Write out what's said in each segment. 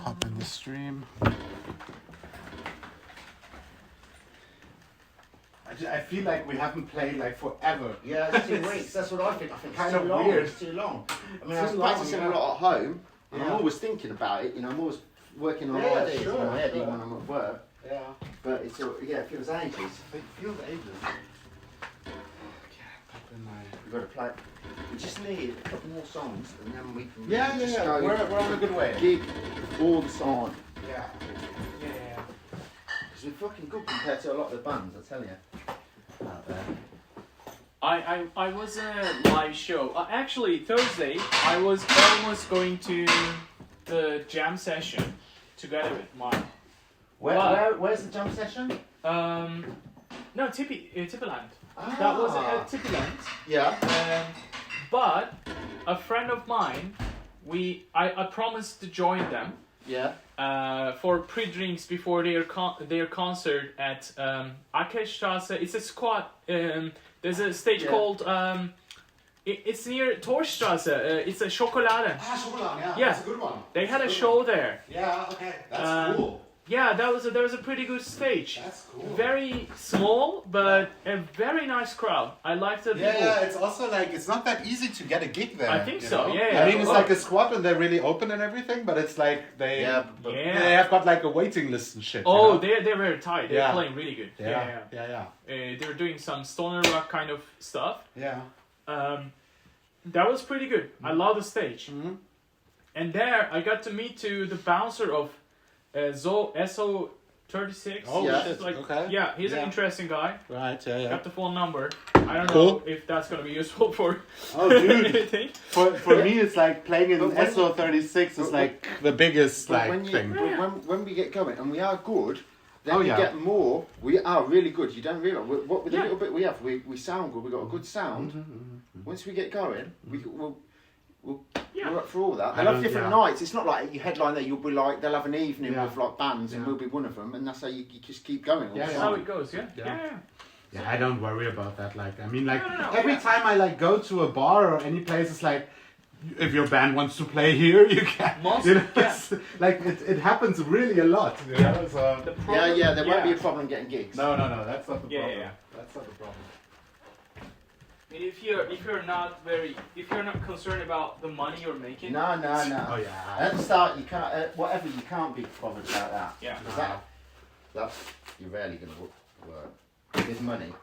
hop in the stream. I feel like we haven't played like forever. Yeah, it's 2 weeks. That's what I think. I think Kind it's of too long. weird. It's too long. I mean, Too I was long, practicing yeah. a lot at home, and I'm Yeah. always thinking about it. You know, I'm always working on Yeah, ideas sure, in my head sure. even when I'm at work. Yeah. But it's it feels ages. It feels ages. Pop in my... We've got to play. We just need a couple more songs, and then we can Yeah. go We're on a good way. gig all the time. Yeah. Because we're fucking good compared to a lot of the bands, I tell you. Out there. I was a live show. Actually, Thursday, I was almost going to the jam session together with Mark. Where's the jam session? No, Tippeland. Ah. That was at Tippeland. Yeah. But a friend of mine, I promised to join them. Yeah. For pre-drinks before their concert at Akestrasse. It's a squad. There's a stage called. It's near Torstrasse. It's a Schokolade. Schokolade, yeah. Yeah. That's a good one. They had a show there. Yeah, okay. That's cool. Yeah, there was a pretty good stage. That's cool. Very small, but a very nice crowd. I like the people. Yeah, it's also like, it's not that easy to get a gig there. I think you so, know? yeah. I mean, it's like a squad and they're really open and everything, but it's like they have got like a waiting list and shit. Oh, you know? they're very tight. They're Yeah. playing really good. Yeah. They're doing some stoner rock kind of stuff. Yeah. That was pretty good. I love the stage. Mm-hmm. And there, I got to meet to the bouncer of SO36. Oh, Yeah. shit. Like, Okay. yeah, he's an Yeah. interesting guy. Right, yeah. Got the phone number. I don't Cool. know if that's gonna be useful for Oh, dude. anything. For me, it's like playing in But when- SO36 is like the biggest But like thing. when we get going, and we are good, then Oh, we yeah. get more. We are really good. You don't realise what with the Yeah. little bit we have. We sound good. We got a good sound. Mm-hmm, Once we get going, we'll Yeah. we're up for all that. I They'll have don't- different yeah. nights. It's not like you headline there. You'll be like they'll have an evening Yeah. with like bands, and Yeah. we'll be one of them, and that's how you just keep going. all Yeah, the That's time. how it goes, yeah? Yeah. Yeah. Yeah, I don't worry about that. Like, I mean, like No, every yeah. time I like go to a bar or any place, it's like, if your band wants to play here, you can. Most- You know, yeah. it's, like it happens really a lot. You know? So, The problem, There won't be a problem getting gigs. no, that's not the Yeah, problem. yeah. That's not the problem. I mean, if you're not concerned about the money you're making. No. Oh yeah. At the start, you can't. Whatever, you can't be bothered about that. Yeah. 'Cause that's you're rarely going to work with money.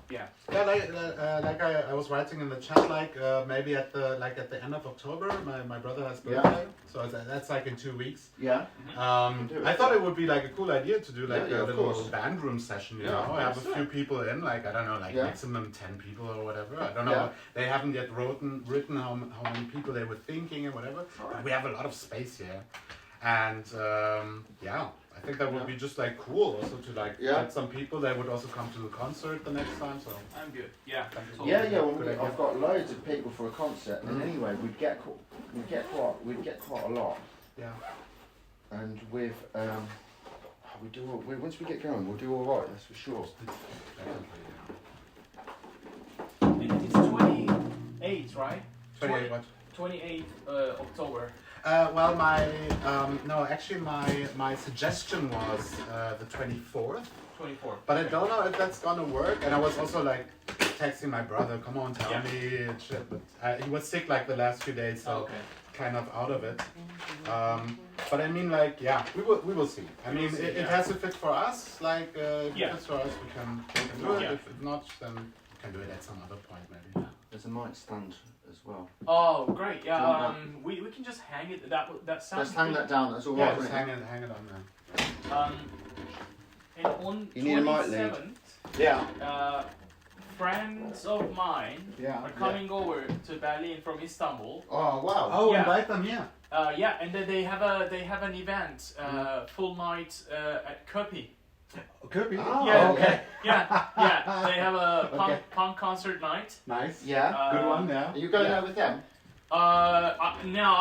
Yeah. Yeah, like I was writing in the chat, like maybe at the end of October, my brother has birthday, so that's like in 2 weeks. Yeah. Do it. I thought it would be like a cool idea to do like Yeah, a of little course. band room session, you Yeah, know. of I have a course. few people in, like I don't know, like Yeah. maximum 10 people or whatever. I don't know. Yeah. They haven't yet written how many people they were thinking and whatever. Alright. But we have a lot of space here, and yeah. I think that would be just like cool also to like get some people that would also come to the concert the next time. So I'm good. Yeah. Yeah. Well, Good idea. I've got loads of people for a concert, and anyway, we'd get quite a lot, yeah. and with once we get going, we'll do all right. That's for sure. It's 28, right? 28 what? 28 October. Well, my suggestion was the 24th, 24. but I don't know if that's gonna work. And I was also like texting my brother, "Come on, tell me and shit." But he was sick like the last few days, so Okay. kind of out of it. But I mean, like, yeah, we will see. I mean, it has to fit for us. Like, if it fits for us, we can do it. Yeah. If not, then we can do it at some other point, maybe. There's a mic stand as well. Oh, great. Yeah. Do you want We can just hang it. That sounds. Let's hang that down. That's all Yeah, right. just isn't it? hang it on there. And on You need a mic lead. 27th, Yeah. friends of mine Yeah. are coming over to Berlin from Istanbul. Oh wow. Oh, Yeah. invite them, yeah. Yeah, and then they have an event, full night at Köpi. Could be. Oh, Yeah, okay. yeah. They have a Okay. punk concert night. Nice. Yeah. Good one, yeah. Are you going yeah. there with them? Now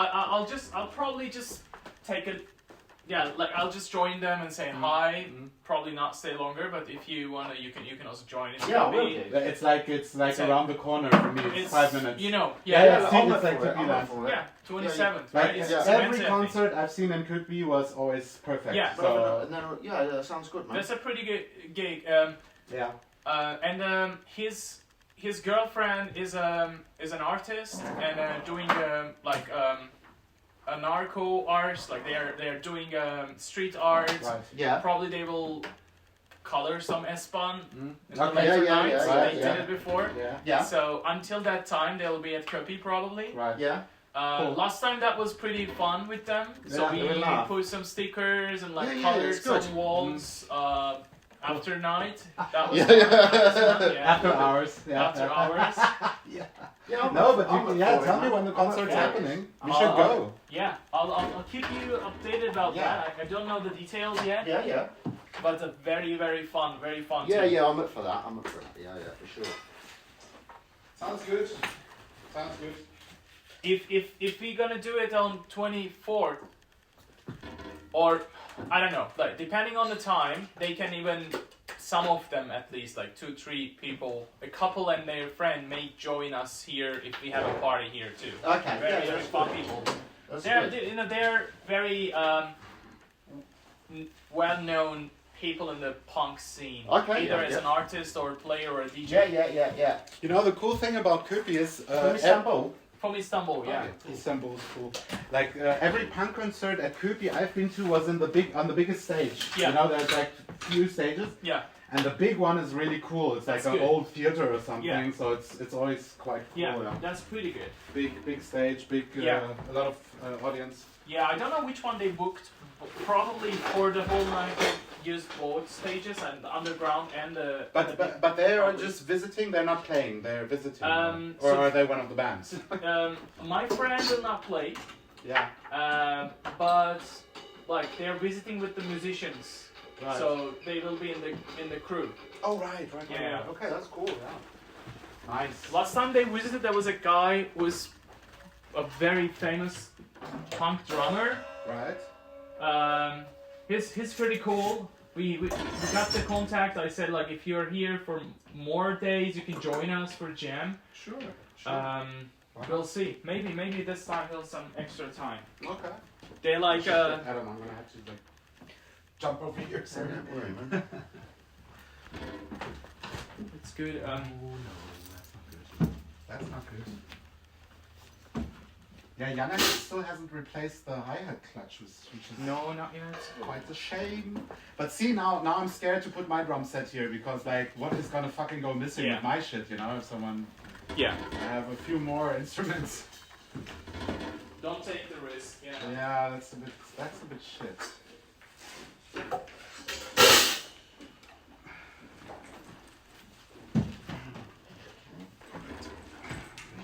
I'll probably just take yeah, like I'll just join them and say hi. Probably not stay longer, but if you wanna, you can also join. It's Yeah, I gonna will be- do. It's like around the corner for me. It's 5 minutes. You know, Yeah, yeah, see, I'm it's up like for it, Could Be I'm up Land. for it. yeah, 27th, Like right? It's every Wednesday, I think. concert I've seen in Could Be was always perfect. Yeah. So Yeah, that sounds good, man. That's a pretty good gig. yeah. And his girlfriend is an artist and doing like a narco art. Like they're doing street art. Right. Yeah. Probably they will color some Espan in the Okay. later Yeah, nights. right, They yeah. did it before. Yeah. Yeah. So until that time, they'll be at Köpi probably. Right. Yeah. Cool. Last time that was pretty fun with them. So Yeah, we they were laugh. put some stickers and like Yeah, colored it's good. some walls after night. That was Yeah, fun. yeah. Nice one, yeah. After hours. Yeah. After hours. Yeah, I'm No, up but for- I'm you, up yeah, for it, tell me man. when the I'm up concert's for it. happening. We I'll- should go. Yeah, I'll keep you updated about Yeah. that. I don't know the details yet, Yeah, yeah. but it's a very fun Yeah, too. yeah, I'm up for that. I'm up for that. Yeah, yeah, for sure. Sounds good. Sounds good. If we're gonna do it on 24th, or I don't know, like depending on the time, they can even some of them at least like 2-3 people, a couple and their friend may join us here if we have a party here too. Okay, Very yeah, very that's fun good. people. That's They're good. you know they're very well-known people in the punk scene. Okay, Either yeah, as yeah. an artist or a player or a DJ. Yeah. You know the cool thing about Could Be is From Istanbul? From Istanbul, yeah. Istanbul is cool. Like every punk concert at Could Be I've been to was on the biggest stage. Yeah. You know, there's like few stages. Yeah. And the big one is really cool. It's like That's an good. old theater or something, Yeah. so it's always quite cool. Yeah, that's pretty good. Big stage, big Yeah. a lot of audience. Yeah, I don't know which one they booked. But probably for the whole night they used both stages and the underground and the. But they are just visiting. They're not playing. They're visiting. Or So- are they one of the bands? My friend will not play, Yeah. but like they're visiting with the musicians, Right. so they will be in the crew. Oh right. Yeah. Okay, that's cool. Yeah. Nice. Last time they visited, there was a guy who was a very famous punk drummer. Right. He's pretty cool. We got the contact. I said like if you're here for more days, you can join us for jam. Sure. We'll see. Maybe this time he'll some extra time. Okay. They like I don't know. I'm gonna have to like jump over here. Sorry. Don't worry, man. it's good. Oh no, that's not good. That's not good. Yeah, Janek still hasn't replaced the hi-hat clutch, which is No, not yet. quite a shame. But see, now I'm scared to put my drum set here because like, what is gonna fucking go missing Yeah. with my shit? You know, if someone. Yeah. I have a few more instruments. Don't take the risk. You know. Yeah, that's a bit shit.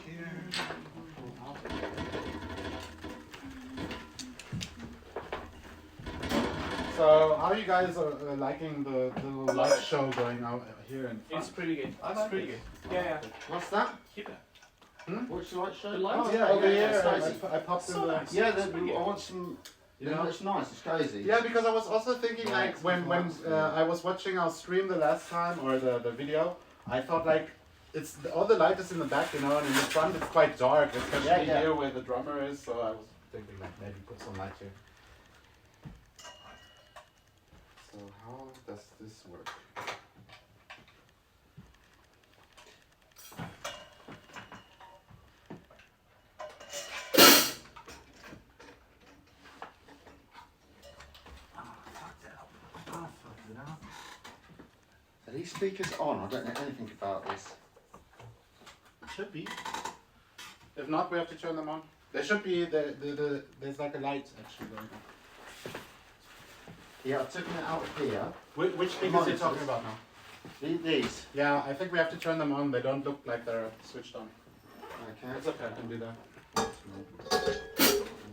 Here. So, how are you guys liking the little live show going out here in front? It's pretty good. I It's like pretty it. good. Yeah. What's that? Keep it. What's the light show? The lights? Oh, Yeah, over yeah, here. it's crazy. I popped So in the. nice. Yeah, It's pretty I good. want some. You Yeah, know? it's nice. It's crazy. Yeah, because I was also thinking Yeah, like it's when nice, yeah. I was watching our stream the last time or the video, I thought like it's all the light is in the back, you know, and in the front it's quite dark, especially Yeah, yeah. here where the drummer is. So I was thinking like maybe put some light here. So how does this work? Are these speakers on? I don't know anything about this. Should be. If not, we have to turn them on. There should be there's like a light actually going on. Yeah, I've taken it out of here. Which speakers are you Monitors. talking about now? These. Yeah, I think we have to turn them on. They don't look like they're switched on. Okay. It's okay, I can do that. I'm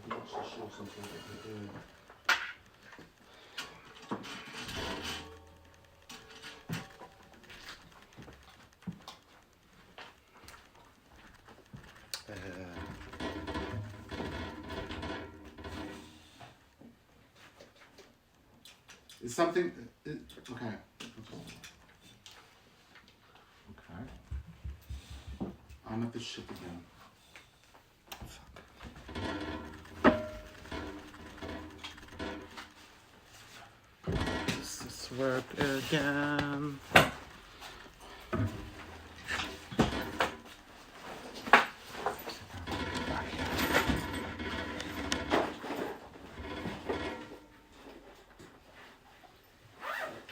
not so sure something that we do. It's something. Okay. Okay. I'm at the shit again. Does this work again?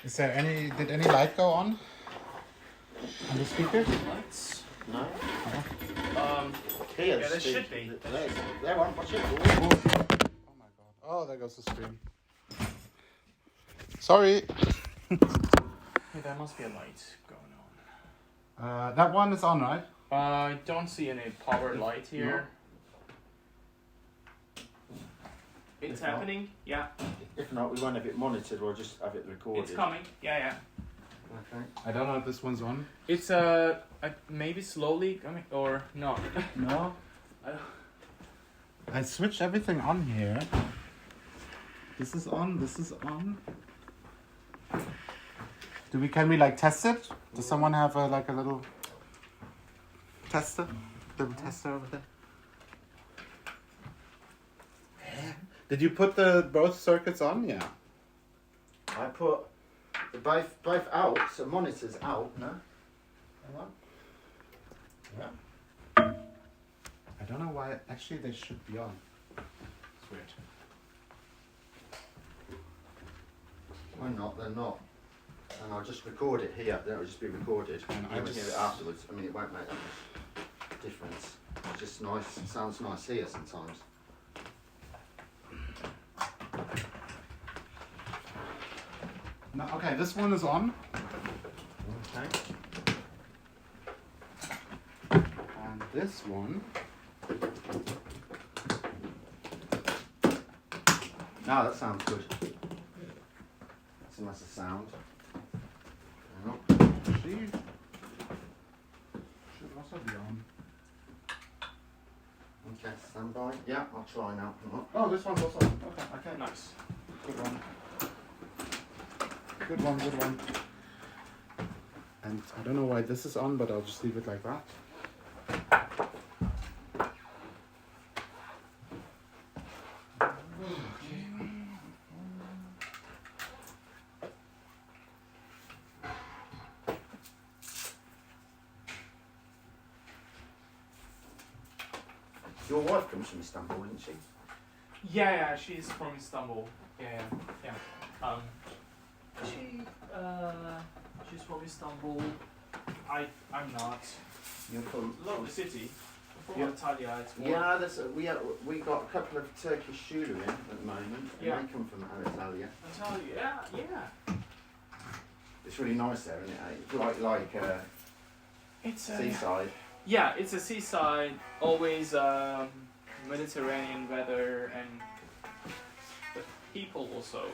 Is there any? Did any light go on the speaker? Lights? No. Yeah, there should be. There one. Watch it. Oh my god! Oh, there goes the screen. Sorry. Hey, there must be a light going on. That one is on, right? I don't see any power light here. It's If not- happening. Yeah, If not, we won't have it monitored. We'll just have it recorded. it's coming. Yeah. Okay. I don't know if this one's on. It's maybe slowly coming or not. No. I switched everything on here. This is on. This is on. Can we like test it? Does someone have a little tester? Little tester over there. Did you put both circuits on? Yeah. I put the both out, so monitors out. No. Hang on. Yeah. I don't know why. Actually, they should be on. It's weird. Why not? They're not. And I'll just record it here. Then it'll just be recorded. And I hear it afterwards. I mean, it won't make that much difference. It's just nice. It sounds nice here sometimes. No, okay, this one is on. Okay. And this one. Now that sounds good. That's a nice sound. Hang on. She should also be on. Okay, stand by. Yeah, I'll try now. Hang on. Oh, this one's also on. Okay. Okay, nice. Good one. Good one, good one. And I don't know why this is on, but I'll just leave it like that. Your wife comes from Istanbul, isn't she? Yeah, she's from Istanbul. Yeah. She's from Istanbul. I'm not. You're from. Love the city. I'm from Yeah. Antalya. It's more. Yeah, we got a couple of Turkish Shulu in at the moment, and Yeah. they come from Antalya. Antalya. Yeah. It's really nice there, isn't it? It's like It's a seaside. Yeah, it's a seaside. Always Mediterranean weather, and the people also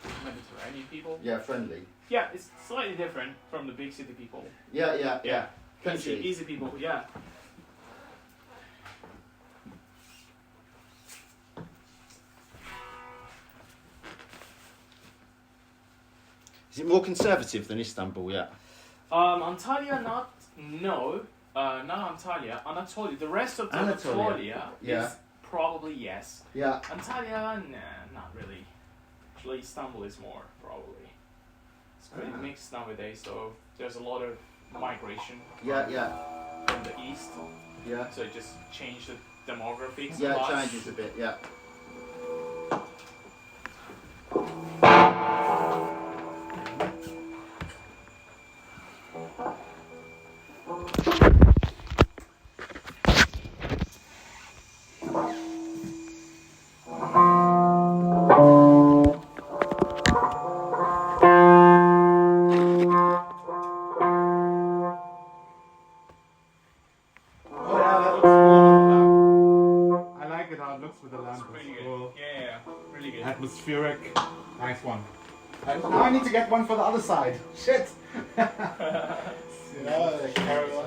Mediterranean people. Yeah, friendly. Yeah, it's slightly different from the big city people. Yeah. Easy, Country. easy people. Yeah. Is it more conservative than Istanbul? Yeah. Antalya, not Antalya. Anatolia. The rest of Anatolia Yeah. is probably yes. Yeah. Antalya, nah, not really. Actually, Istanbul is more probably. It's pretty mixed nowadays, so there's a lot of migration Yeah. from the east. Yeah. So it just changed the demographics. Yeah, a it lot. changes a bit. Yeah. Oh yeah, that looks cool. I like it how it looks with the lamp. It's pretty It's good. cool. Yeah, really good. Atmospheric. Nice one. Now I need to get one for the other side. Shit. Carry on.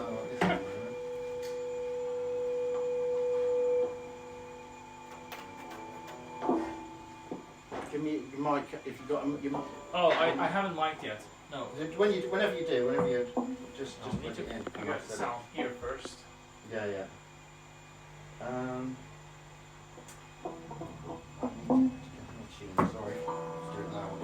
your mic if you got your mic. Oh, I haven't mic'd yet. No. Whenever you just No, we need plug to it in. figure out the sound here first. Yeah. Sorry, let's do it loud.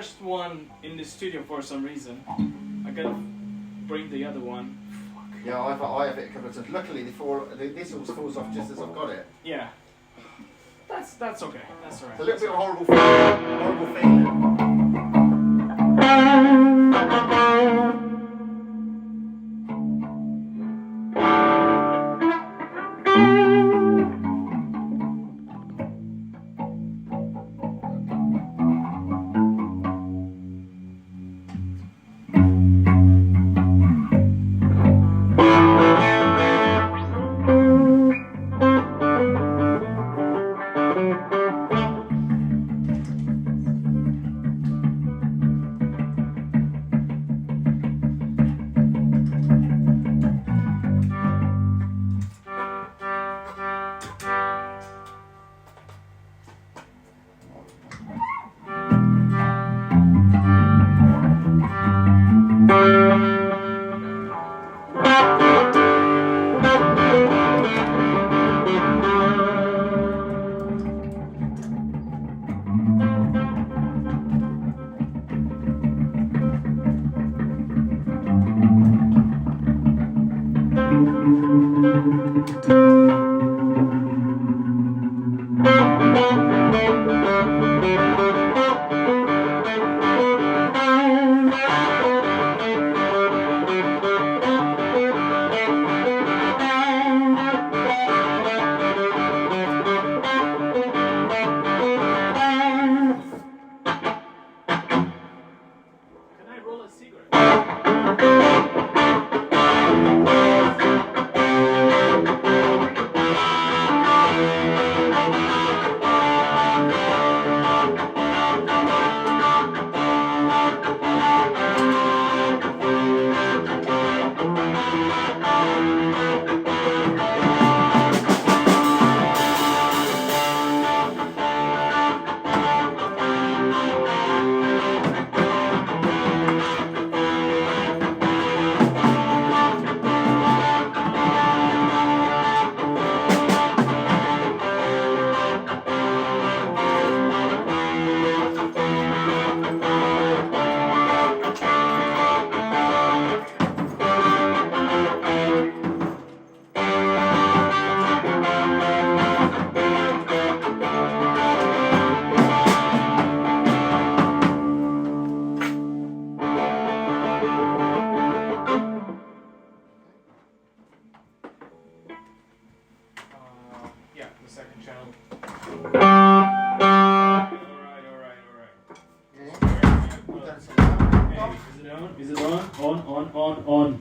first one in the studio for some reason. I gotta bring the other one. Fuck. Yeah, I have it a couple of times. Luckily, this always falls off just as I've got it. Yeah. That's okay. That's alright. It's a little bit of a horrible feeling.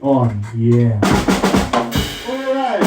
On. Yeah. Alright.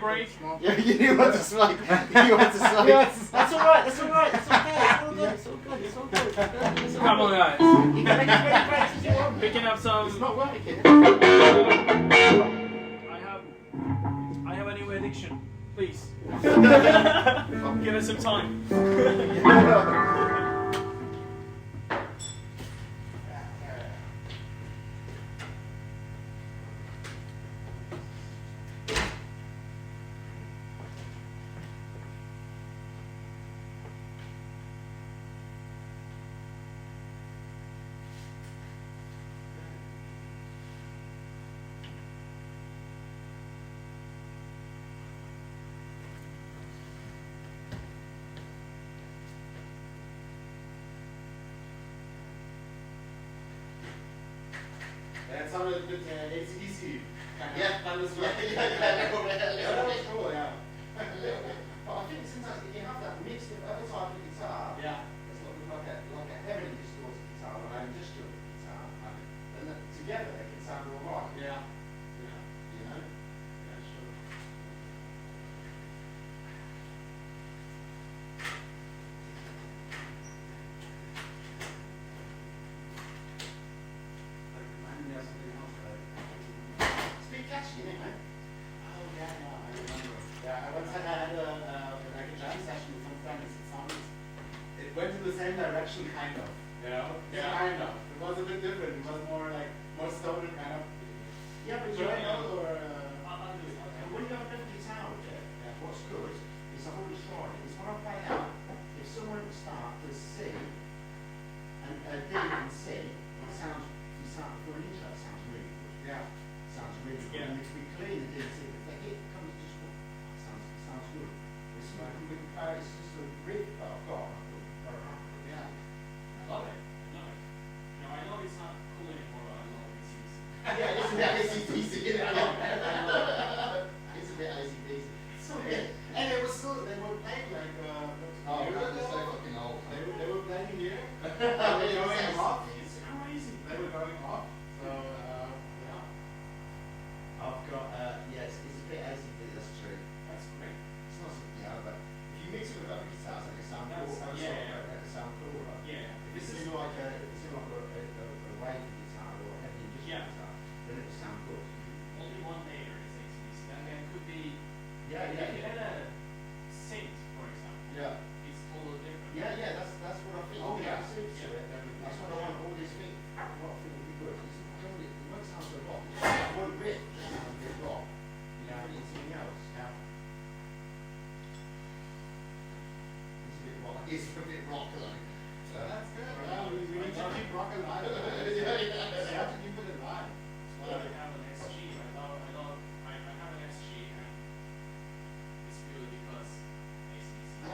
break. Yeah, you want to smoke. You want to smoke. Yes. That's alright, that's alright, it's okay, it's all good, it's all good, it's all good. It's all Come on, good. guys. You can make as many breaks as you want. Picking up It's some. not working. I have a new addiction. Please. Give us some time. That sounded a bit AC/DC. Yeah, That was yeah, right. yeah, That was cool, yeah. But I think sometimes if you have that mixed with other type of guitar, Yeah. it's like a heavily distorted guitar or an industrial guitar, and that together they can sound alright. Yeah. You know? Yeah, sure. That reminded me of something else that It's a bit catchy, isn't it, mate? Oh yeah, I remember. Yeah, I once had like a jam session with some friends. It went in the same direction, kind of. You know? Yeah. Kind of. It was a bit different. It was more like more stoner kind of. Yeah, but you Journal know, or. and when you have a different guitar with it, what's good is I've already tried it. Is when I play it out, if someone would start to C and D and C, it sounds, you start for an intro, it sounds really good. Yeah. It sounds really good. Yeah. And if we clean the D and C, if the hit comes just, sounds good. It's like, it's just a riff that I've got. Yeah. I love it. I love it. Now I know it's not cool anymore, but I love it. Yeah, it's a bit AC/DC. It's a bit AC/DC. And it was still, they were playing like, Oh, years God, they're so ago. fucking old. They were playing here. They were going off. It's crazy. They were going off. So yeah, I've got, yes, it's a bit AC/DC, that's true. that's great. It's not something, but if you mix it with other guitars, it can sound cool. That's- yeah. It can sound cool, right? Yeah. If it's in like a wave guitar or a heavy industrial Yeah. guitar, then it will sound good. Only one layer is ACDC. And then could be. Yeah, If you had a synth, for example, Yeah. it's totally different. Yeah, that's what I think. Oh, yeah. Suits to it. Yeah. That's what I want. All these things, what I think would be good. It won't sound so rock. It's just one riff that sounds a bit rock. You know, it's something else. Yeah. It's a bit rock. It's a bit rock like. So that's good. Yeah, we need to keep rocking live. We have to keep it alive. Well, I have an SG. I have an SG, and it's purely because ACDC.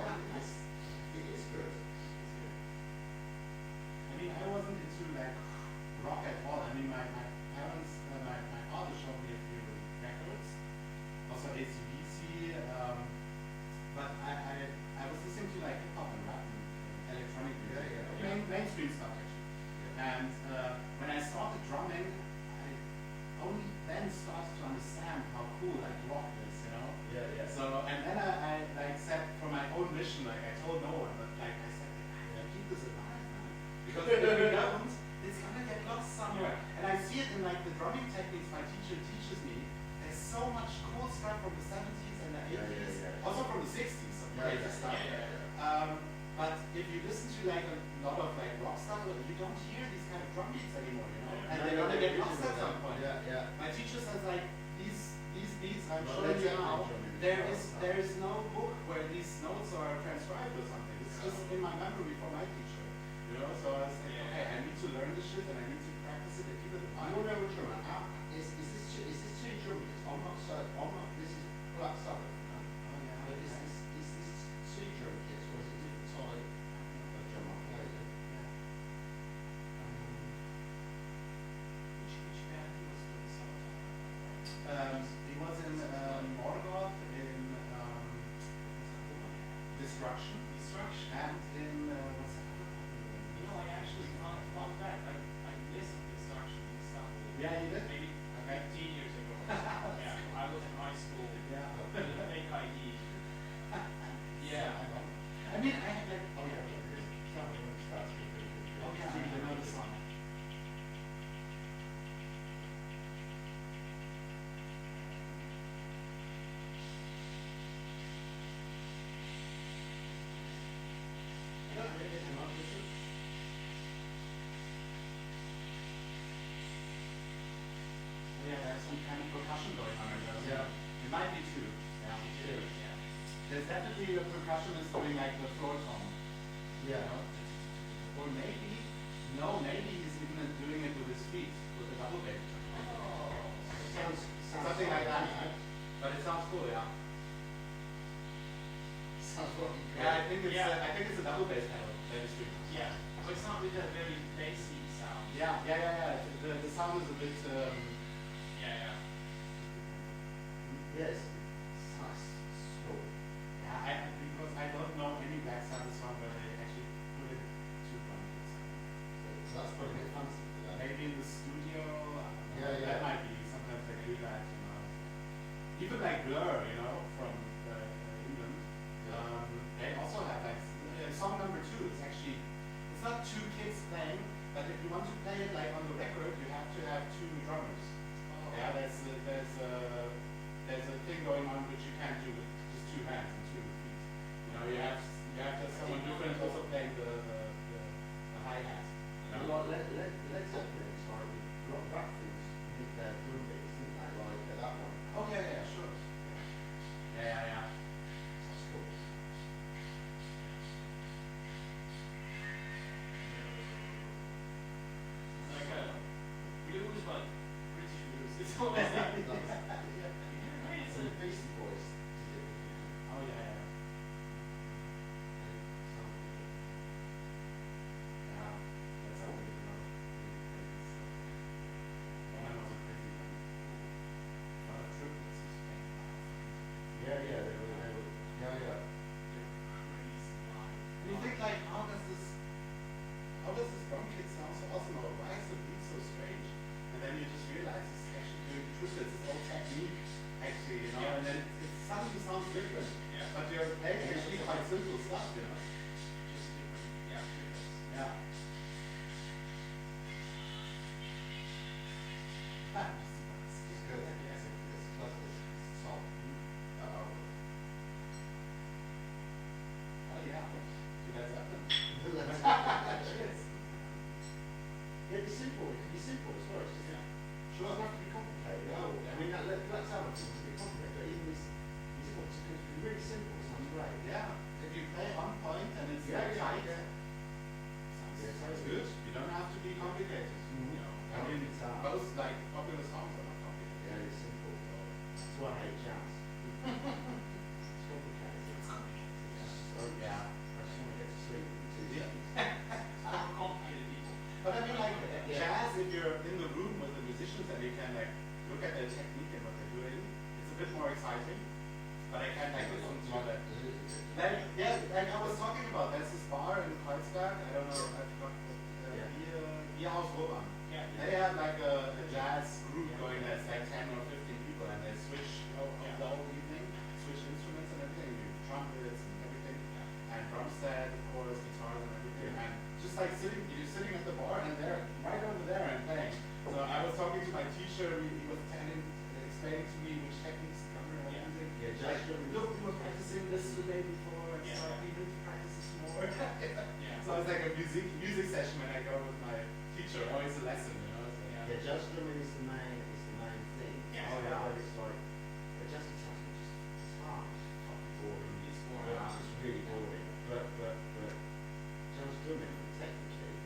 It is good. It's good. I mean, I wasn't into like rock at all. I mean, my parents, my father showed me a few records, also AC/DC, but I was listening to like hip hop and rap and electronic music, mainstream stuff actually. And when I started drumming, I only then started to understand how cool like rock is, you know. Yeah. So and then I like said for my own mission, like I told no one, but like I said, like, I have to keep this alive, man. Because if we don't, it's gonna get lost somewhere. And I see it in like the drumming techniques my teacher teaches me. There's so much cool stuff from the 70s and the 80s, also from the 60s, some crazy stuff. But if you listen to like a lot of like rock stuff, you don't hear these kind of drum beats anymore, you know. And they're gonna get lost at some point. Yeah. My teacher says like these beats I'm Well, showing you that's now. it. There is no book where these notes are transcribed or something. It's just in my memory from my teacher. You know, so I was like, okay, I need to learn this shit and I need to practice it and keep it in I mind. want to know a drummer. Is this two drummers? This is Black Sabbath. No? Oh yeah. But is this two drum kits or is it different type of drum I play? Which band he was doing summertime? He was in Morgoth, in Destruction, and in what's that other one? You know, I actually fun fact. I listened to Destruction in Istanbul. Yeah, you did? Maybe Okay. 15 years ago. Yeah, I was in high school. Yeah. definitely a percussionist doing like the floor tom. Yeah. You know? Or maybe, no, maybe he's even doing it with his feet, with the double bass. Sounds Something like that. But it sounds cool, yeah. Sounds fucking cool. Yeah, I think it's a double bass pedal that is doing. Yeah. So it's not with a very bassy sound. Yeah. The sound is a bit. Yeah. Yes. It's nice. It's cool. Yeah, because I don't know any Black Sabbath song where they actually put it to drum kits. So that's probably a bit fancy for that. Maybe in the studio. I don't know. Yeah. That might be. Sometimes they do that, you know. Even like Blur, you know, from England. They also have like song number 2. It's actually it's not 2 kids playing, but if you want to play it like on the record, you have to have 2 drummers. Yeah, there's a thing going on which you can't do with just 2 hands and 2 feet. You know, you have to have someone different also playing the hi hat. You know? Led Zeppelin started with a lot of rap things with their drum beats, didn't they? Like that one. Oh yeah, sure. Yeah. That's cool. It's like a blues, but British blues. It's almost like So the Beastie Boys did it. Oh yeah. Yeah, that's how we do it. One of them was a crazy one. Triplets is playing. Yeah, they were. Yeah. And you think like, how does this drum kit sound so awesome, or why is the beat so strange? And then you just realize it's actually doing triplets, it's all technique, actually, you know, Yeah. and then it suddenly sounds different. Yeah. But you're playing actually quite simple stuff, you know. just different. Yeah, triplets. Yeah. It's good. It's plus it's soft. Oh yeah. Do that happen? Yeah, it's simple. It can be simple as well. It's just, Yeah. it doesn't have to be complicated. No. I mean, let's have it. It's a bit complicated, but even this one's really simple. It sounds great. Yeah. If you play on point and it's Yeah, like tight, yeah. sounds good. You don't have to be complicated. Mhm. You know, I I mean, think it's hard. most like popular songs are not complicated. Yeah, it's simple. That's why I hate jazz. It's complicated. So, Yeah. I just want to get to sleep. Yeah. More complicated people. But I mean, like Yeah. jazz, if you're in the room with the musicians and you can like look at their technique and what they're doing, it's a bit more exciting. But I can't like listen to that. Like I was talking about, there's this bar in Kreuzberg. I don't know. I forgot what Bierhaus Roban. Yeah. They have like a jazz group going that's like 10 or 15 people, and they switch the whole evening, switch instruments and everything, trumpets and everything, and drum set, of course, guitars and everything, and just like you're sitting at the bar and they're right over there and playing. So I was talking to my teacher, he was explaining to me which techniques the drummer was Yeah. using. Yeah, Like, jazz drumming. look, we were practicing this the day before, and Yeah. so we need to practice this more. Yeah. So it's like a music session when I go with my teacher, always a lesson, you know. So, Yeah. Yeah, jazz drumming is the main thing. Yeah. Oh, yeah. But it's like, but jazz guitar is just, it's hard. It's fucking boring. It's boring. It's really boring. But jazz drumming, technically,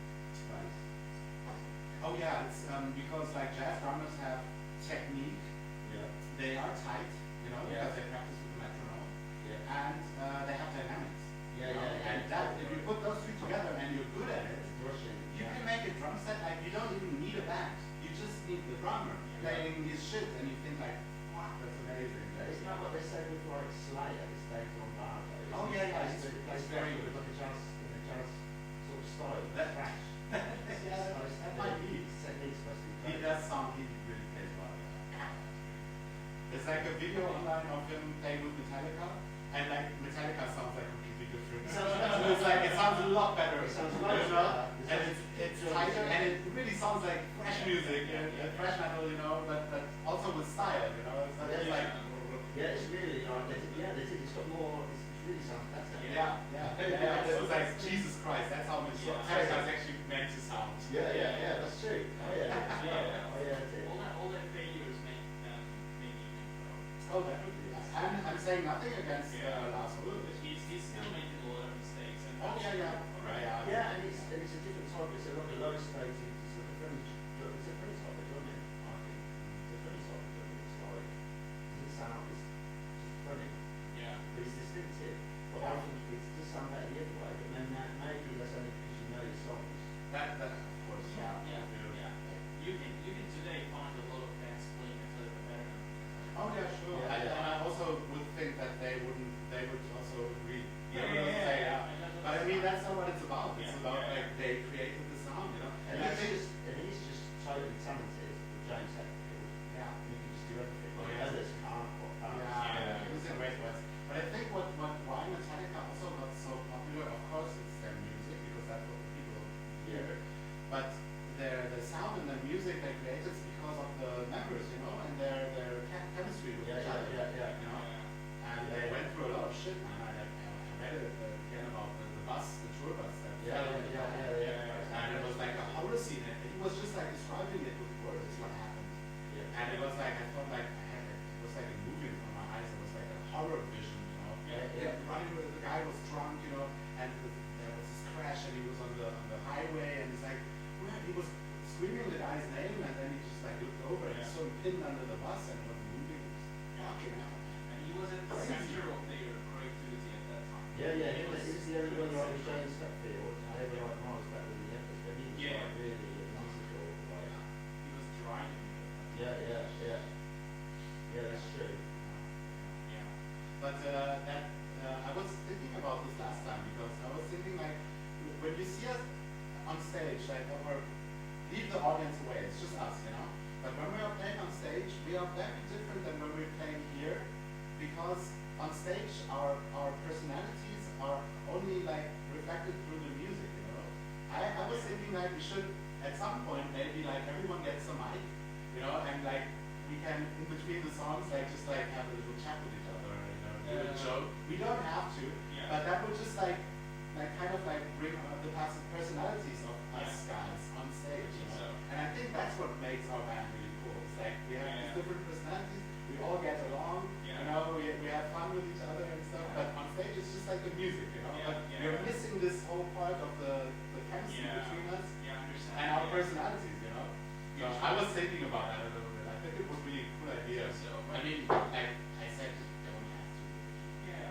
right? Oh yeah, it's because like jazz drummers have technique. Yeah. They are tight, you know, Yeah. because they practice with the metronome, Yeah. and they have dynamics. Yeah, you know, yeah, And yeah. that, if you put those 3 together and you're good at it, It's rushing. you can make a drum set like you don't even need a band. You just need the drummer playing his shit, and you think like, wow, that's amazing. It's not what they say with like Slayer, this Dave Lombardo. Oh, yeah, It's it's very good. like a jazz, in a jazz sort of style. That- Crash. Yeah, that might be. Technique's supposed to be He great. does sound, he really plays well. Yeah. There's like a video online of him playing with Metallica, and like Metallica sounds like completely different. It sounds better. So it's like it sounds a lot better. It sounds you much know? better. And it's tighter, and it really sounds like fresh music, fresh metal, you know, but also with style, you know. It's not just like Yeah, it's really like, it's got more, it's really sounds better. yeah. It's like Jesus Christ, that's how Metallica is actually meant to sound. Yeah, that's true. Oh yeah. Yeah. Oh yeah, it is. All their failures make you grow. Oh, definitely. I'm saying nothing against Lars Ulrich. still making a lot of mistakes. And Oh yeah, yeah. Right. Yeah. Yeah, and it's a different type. It's like a low stage. It's like a French. It's a French type of drumming. I think it's a French type of drumming. It's like it doesn't sound. It's just funny, yeah. but it's distinctive. But I think it does sound better the other way. But then maybe that's only because you know your songs. That of course. Yeah. You can today find a lot of bands playing a little bit better. Oh yeah, sure. Yeah, And I also would think that they would also agree. Yeah. But I mean, that's not what it's about. It's Yeah, about yeah. like they created the sound, you know. And I think he's just totally talented. James Hetfield. yeah. And he can just do everything. Oh, Like yeah. others can't. Yeah, it was in great ways. But I think why Metallica also got so popular, of course, it's their music because that's what the people hear. But the sound and the music they created is because of the members, you know, and their chemistry with each other. You know, and they went through a lot of shit, man. I read it again about the tour bus that fell in the car. And it was like a horror scene. And he was just like describing it with words what happened. And it was like I felt like it was like a movie in front of my eyes. It was like a horror vision, you know. Running with the guy was drunk, you know, and there was this crash, and he was on the highway, and it's like he was screaming the guy's name, and then he just like looked over and saw him pinned under the bus, and was moving. Fucking hell. And he was at the center of their creativity at that time. He was the only one like James Hetfield. I ever like Miles better than the others, but he was like really musical. Like, He was driving. Yeah, that's true. Yeah. But I was thinking about this last time because I was thinking like when you see us on stage, like or leave the audience away, it's just us, you know. But when we are playing on stage, we are very different than when we're playing here, because on stage our personalities are only like reflected through the music, you know. I was thinking like we should at some point maybe like everyone gets a mic, you know, and like we can in between the songs like just like have a little chat with each other, you know, do a joke. We don't have to, but that would just like kind of like bring the personalities of us guys on stage, you know. And I think that's what makes our band really cool. It's like we have these different personalities, we all get along, you know, we have fun with each other and stuff, but on stage it's just like the music, you know. But we're missing this whole part of the chemistry between us and our personalities, you know. So I was thinking about that a little bit. I think it would be a cool idea. I mean, like I said, you don't have to.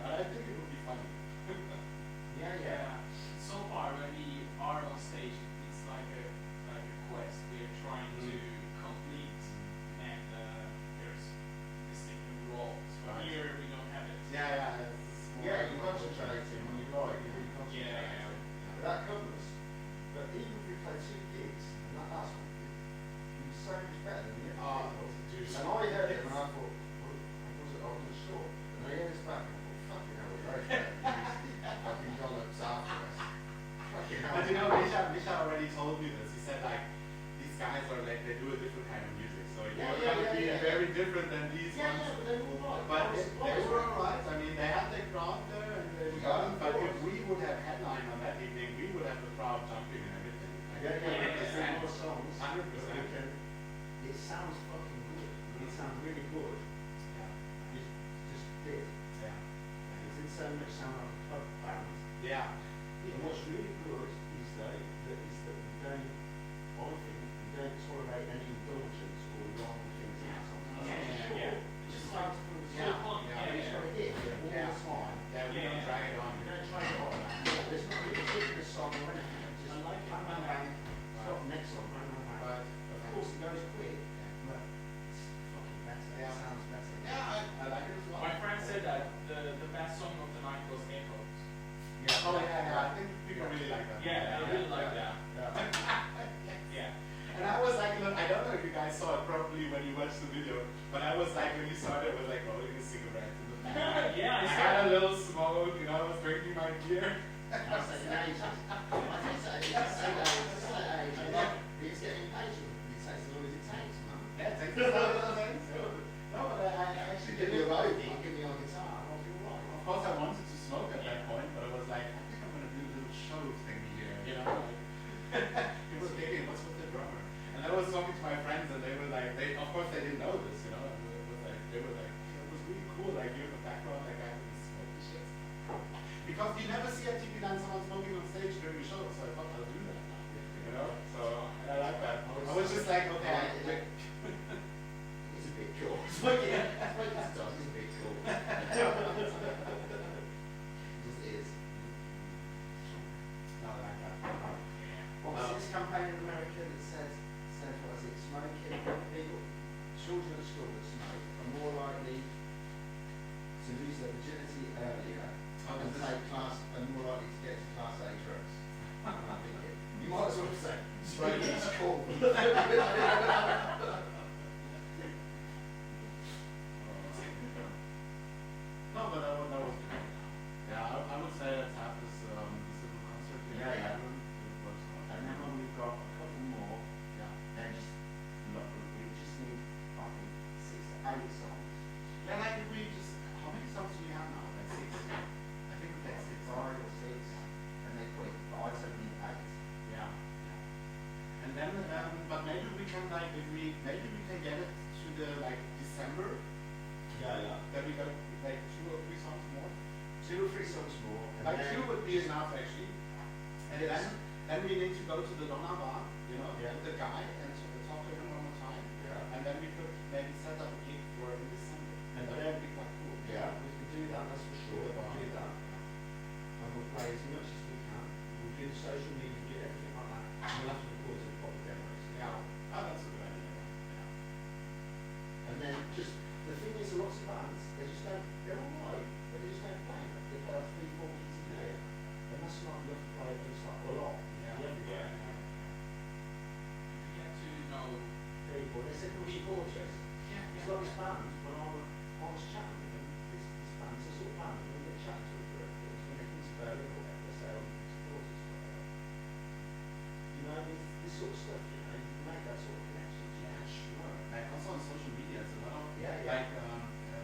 But I think it would be funny. So far, when we are on stage, it's like a quest. We are trying to complete, and there's distinctive roles. But here we don't have it. You concentrate when you like, you really concentrate. Yeah. That covers. But even if we play 2 gigs, and that's so much better than the other people. And I heard it and I thought, I wasn't sure. And I heard this back and I thought, fucking hell, we're very better than these fucking dollops after us. Fucking hell. But you know, Misha already told me this. He said like these guys are like they do a different kind of music, so you're gonna be very different than these ones. But they were all right. But they were alright. I mean, they had their crowd there, and they were going. But if we would have headlined on that evening, we would have the crowd jumping and everything. Like, more songs. 100%. It sounds fucking good. It sounds really good. Just did. It did so much sound like a club band. And what's really good is though that we don't, I think, we don't tolerate any indulgence or wrong things in our songs. Just like fun. We just want to hit it all the time. We don't drag it on. We don't try it on. There's not a particular song or anything. Just bang, bang, bang. Stop next song, bang, bang, bang. Of course it goes quick, but it's fucking better. It sounds better. I like it as well. My friend said that the best song of the night was Echoes. I think people really like that. I really like that. And I was like, look, I don't know if you guys saw it properly when you watched the video, but I was like, when you started, I was like rolling a cigarette in the back. I had a little smoke, you know, I was drinking my beer. That's like an age. I think so. It's like age. It's getting impatient. It takes as long as it takes, man. Yeah, take this out. No, but I actually Give did me a it. roadie, give me on guitar, I'll feel right. Of course, I wanted to smoke at that point, but I was like, I think I'm gonna do a little show thing here, you know? Like, it was thinking, what's with the drummer? And I was talking to my friends, and they were like, of course they didn't know this, you know? And they were like, hey, it was really cool, like you in the background, like I really smoked the shit. Because all. No, but that was good. Yeah, I would say let's have this little concert. Yeah, yeah. It works out. And then when we've got a couple more, Yeah. then just look, we just need, I think, 6 to 8 songs. Yeah, like if we just, how many songs do we have now? Like 6? I think we have 6. 5 or 6, and they're quick, but I said we need 8. Yeah. And then, but maybe we can like, maybe we can get it to the like December. Yeah. Then we got like 2 or 3 songs more. 2 or 3 songs more. And Like then 2 would be enough actually. And then we need to go to the Donna bar, you know, Yeah. with the guy and talk to him one more time. Yeah. And then we could maybe set up a gig for in December. And that then- would be quite cool. Yeah, we can do that, that's for sure. We can do that. And we'll play as much as we can. We'll do the social media, we'll do everything like that. And we'll have to record some proper demos. Yeah. Oh, that's a good idea. Yeah. And then just, the thing is, lots of bands, they just don't, they're all right, but they just don't play. They play like 3-4 gigs a year. And that's not, you have to play just like a lot. Yeah. Everywhere. You get to know. People, they said, we should call us. Yeah, It's like this band, when I was chatting with them, this band, it's a sort of band, and we get chatting to them for things, when they come to Berlin or whatever, they say, oh, you support us, whatever. You know, this sort of stuff, you know, you can make that sort of connection. Yeah, sure. Like also on social media, it's a lot of Yeah. like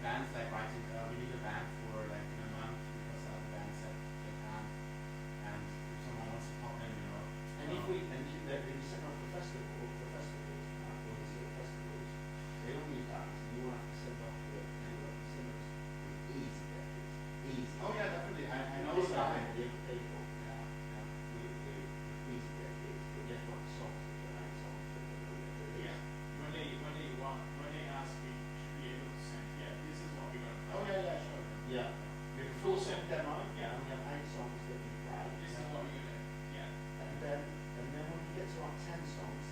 bands like writing. We need a band for like in a month because other bands said they can't. And if someone wants to pop in, you know. And if we, and if you send off for festivals, all these little festivals, they don't need bands, you won't have to send off for anywhere, you send us with easy records, easy. Oh yeah, definitely. I know This that. guy, the other people, Yeah. we easy records, but you have to write songs, if you're writing songs, then they're going to do Yeah. When they ask, we should be able to send. Yeah, this is what we're gonna play. Oh yeah, sure. Yeah. We have a full song demo, and we have 8 songs that we play. This is what we're gonna. Yeah. And then when we get to like 10 songs,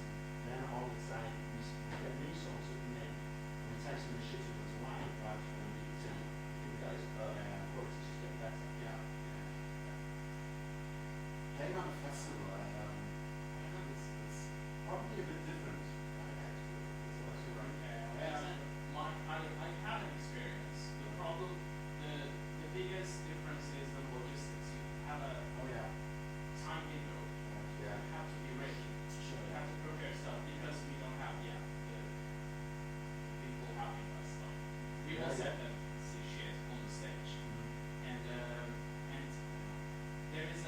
then I would say we get new songs that come in, and we take some of the shitty ones away, right, from the two. It goes, well, it's just getting better. Yeah. Playing on a festival, I don't know, it's probably a bit different. It's also right. I had an experience. The problem, the biggest difference is the logistics. You have a Oh yeah. time window. Yeah. You have to be ready. Sure. You have to prepare stuff because we don't have the people having us stuff. We will set them see shit on the stage. And there is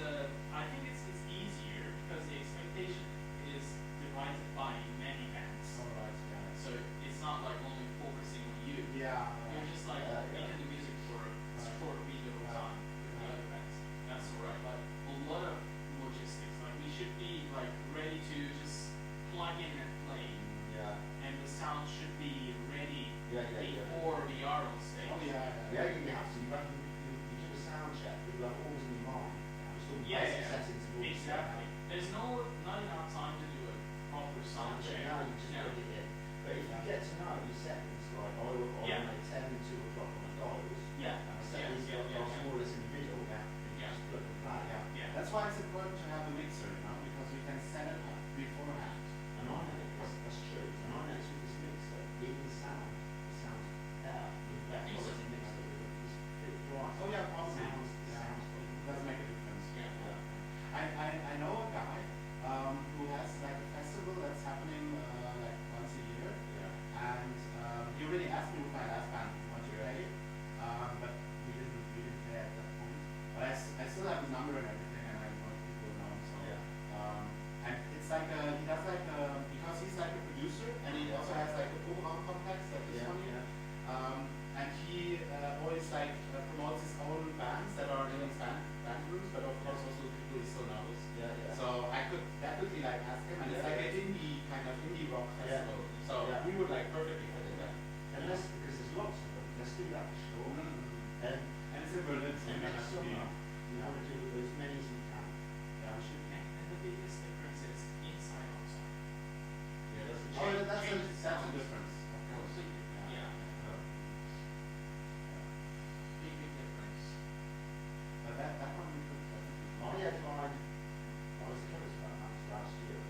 I think it's easier because the expectation is divided by many bands. Alright, yeah. So it's not like only focusing on you. Yeah. You're just like Yeah. making the music for a short window of time with the other bands. That's alright. But a lot of logistics, like we should be like ready to just plug in and play, Yeah. and the sound should be ready Yeah. before we are on stage. Oh yeah. Yeah, you have to. You do a sound check, but you have all in your mind. Just all the Yeah, basic yeah. settings of all the Exactly. There's not enough time to do a proper sound check. Now you just Yeah. put it in. But if you get to know your settings, like I will Yeah. make 10 and 2 o'clock on the dials, Yeah. and I set Yeah, these yeah, like yeah, more or less in the middle, Yeah. and you Yeah. just plug and play. Yeah. That's why it's important to have a mixer, you know, because we can set it up beforehand. And I know that's true. And I noticed with this mixer, even the sounds better. With that Yes. quality mixer, with this bit right. Oh yeah, probably. Sounds Yeah. It does make a difference. Yeah. I know a guy who has like a festival that's happening like once a year, Yeah. and he already asked me with my last band want to play, but we didn't play at that point. But I still have his number and everything, and I know people know him. So and it's like he does like because he's like a producer, and he also has like a Boom complex like this one here. And he always like promotes his own bands that are in his band groups, but of course also people he still knows. Yeah. So I could definitely like ask him, and it's like an indie kind of indie rock Yeah. festival. So Yeah. we would like perfectly fit in that. And that's because there's lots of them. Let's do that for sure. And And it's in Berlin, so And we next have to be. summer, you want to do as many as you can. Yeah, we should. And the biggest difference is inside outside. Yeah, that's Oh, Change- that's change a sounds. difference. Of course. Completely. Yeah. Big difference. But that one we could definitely. I had mine, I was the chemist band last year,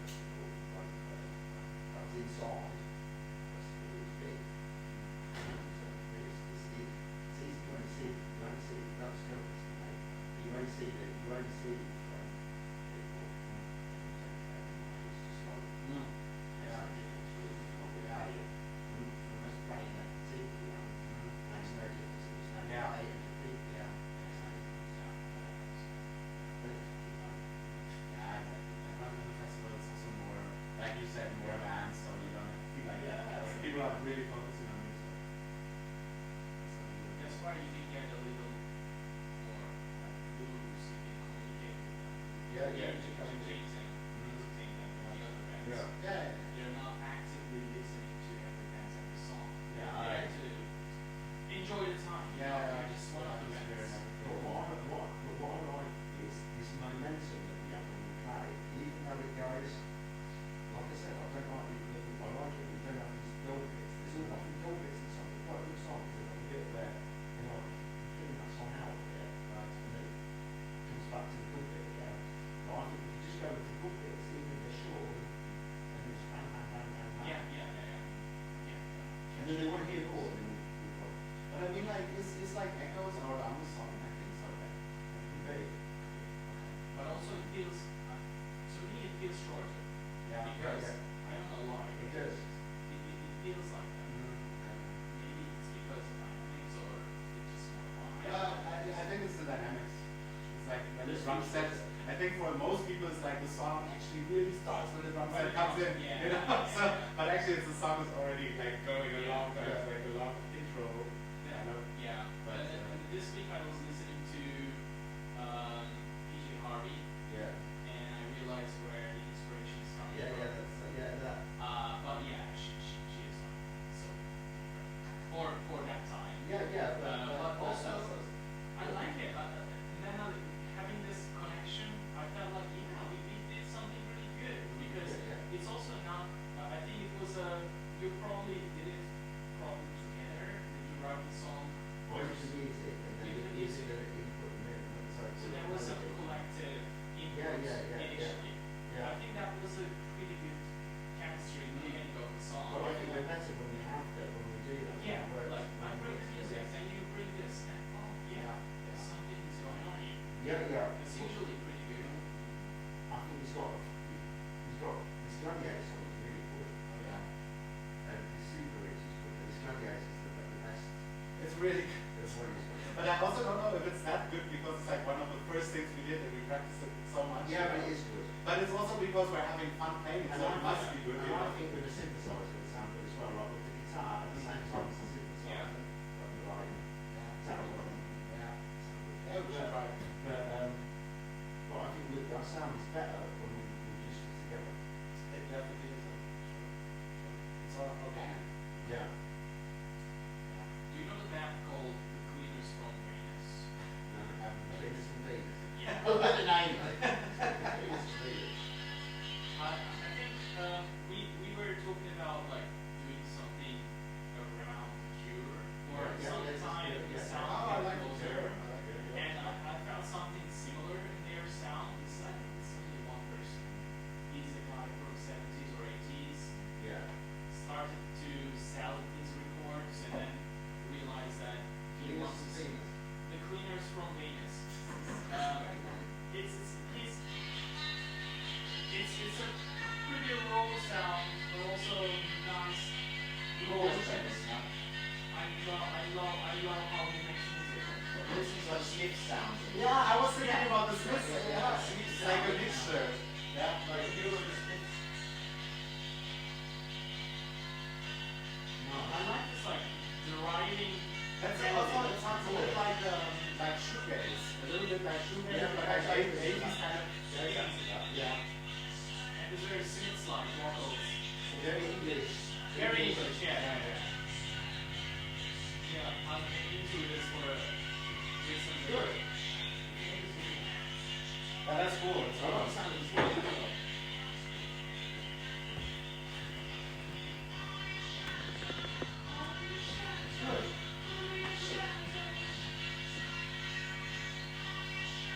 you said, more advanced, so you don't feel like that. Yeah. People are really focusing on music. That's why you can get a little more loose, you can communicate with them. Yeah, yeah. To take them to the other bands. Yeah. You're not actively listening to every dance, every song. Yeah, You alright. have to enjoy the time. you know, Yeah, you just what want to happens here dance. and What I like is this momentum that we have when we play, even though it goes, like I said, I don't like it, I like it, we don't have these dull bits. There's all often dull bits in songs, quite good songs, there's like a bit where, you know, you're feeling that song out a bit, right, and then it comes back to the good bit again. But I think if you just go with the good bits, even if they're short, and you just bang, bang, bang, bang, bang. And then they want to hear more, and then we've got, But I mean, like, it's like echoes around the song. I think so. That can be. But also it feels, to me it feels shorter. Yeah. Because, yeah. I don't know why. It does. It feels like that. Maybe it's because of dynamics or it's just more fun. I think it's the dynamics. It's like when the drum set. I think for most people, it's like the song actually really starts when the drum When set it comes in. comes, yeah. You know. So, but actually, it's the song is already like going along. Yeah. There's like a long intro. Yeah. Kind of. Yeah. But, And this week I was listening to PJ Harvey Yeah. and I realized where the inspiration is coming Yeah, from. yeah, that's, that. But yeah, she is like so different for that time. Yeah, But also, I like it. And then having this connection, I felt like we did something really good because Yeah. it's also not. I think it was you probably did it probably together. Did you write the song? Voice to music, and then Yeah, the music that it input and movement. So there was a collective input Yeah. initially. Yeah. I think that was a pretty good chemistry in the end of the song. Well, I think we're better when we have that, when we do that. Yeah, When like I when bring we- the music and you bring this and something is going on here. Yeah. It's usually pretty good. I think he's got this gladiator song is really good. And his super rich is good, but his gladiator is the best. It's really. That's what he's got. But I also don't know if it's that good because it's like one of the first things we did and we practiced it so much. Yeah, but it is good. But it's also because we're having fun playing it, And so I it must be good. And You I know? think with the synthesizer it sounds good as well, like with the guitar at the same time as the synthesizer. Yeah. Like, sounds good. Yeah, we should try it. But I think with our sound is better when we use it together. It definitely is. It's all organic. Yeah. Do you know the band called The Cleaners from Venus? Venus from Venus. Yeah. Oh, that's the name. Venus from Venus. I think we were talking about like doing something around Cure or sometime yeah. sound Oh, I like closer. Cure. And I found something similar in their sound. I think it's only one person. He's a guy from 70s or 80s. Yeah. Started to sell his records and then realized that he Venus wants from to Venus. The Cleaners from Venus. It's a pretty raw sound, but also nice. I love how he makes music. This is like Smith sound. Yeah, I was thinking about the Smiths. Yeah, it's like a mixture. Yeah, Like if you were the Smiths. I like this like driving. that's also it sounds a little like shoegaze, a little bit like shoegaze, Yeah, but like like 80s 80s kind of. Yeah. And there's very Smith-like vocals. Very English. Very English, yeah. Yeah, I'm into this for a reason. Good. Yeah, that's cool. It's I like the sound of his voice as well. Good.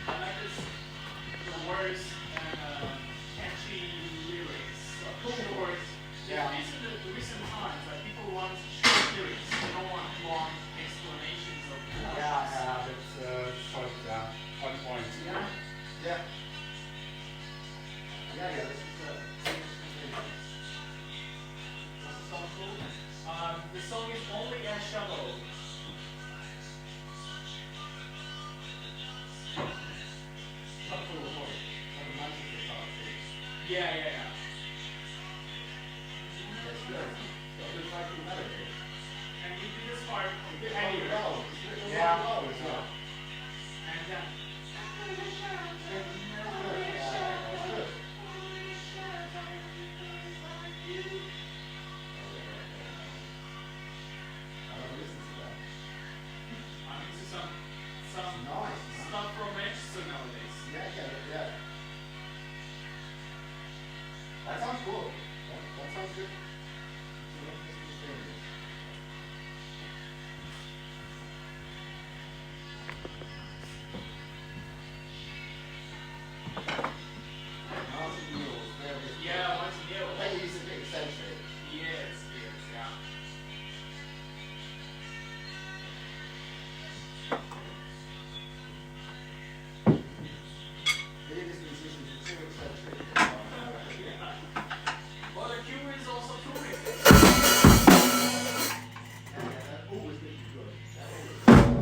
I like this, the words and catchy lyrics, short. Yeah. These are the recent times, like people want short lyrics, they don't want long explanations of emotions. that's quite on point. Yeah. Yeah. Yeah, this is what's the song called? The song is Only a Shadow. It's not full of voice. It's like a magic guitar thing. Yeah. melody. And you do this part It's a bit heavier. like roll. It's a bit Yeah. like roll as well. And I'm into some Nice, man. stuff from Manchester nowadays. Yeah. That sounds cool. That sounds good. It's an interesting thing. Martin Mule's very Yeah, what's new? I bet he's a bit eccentric. Yes, yeah. Maybe these musicians are too eccentric. Well, the Cuba is also touring. They're always looking good.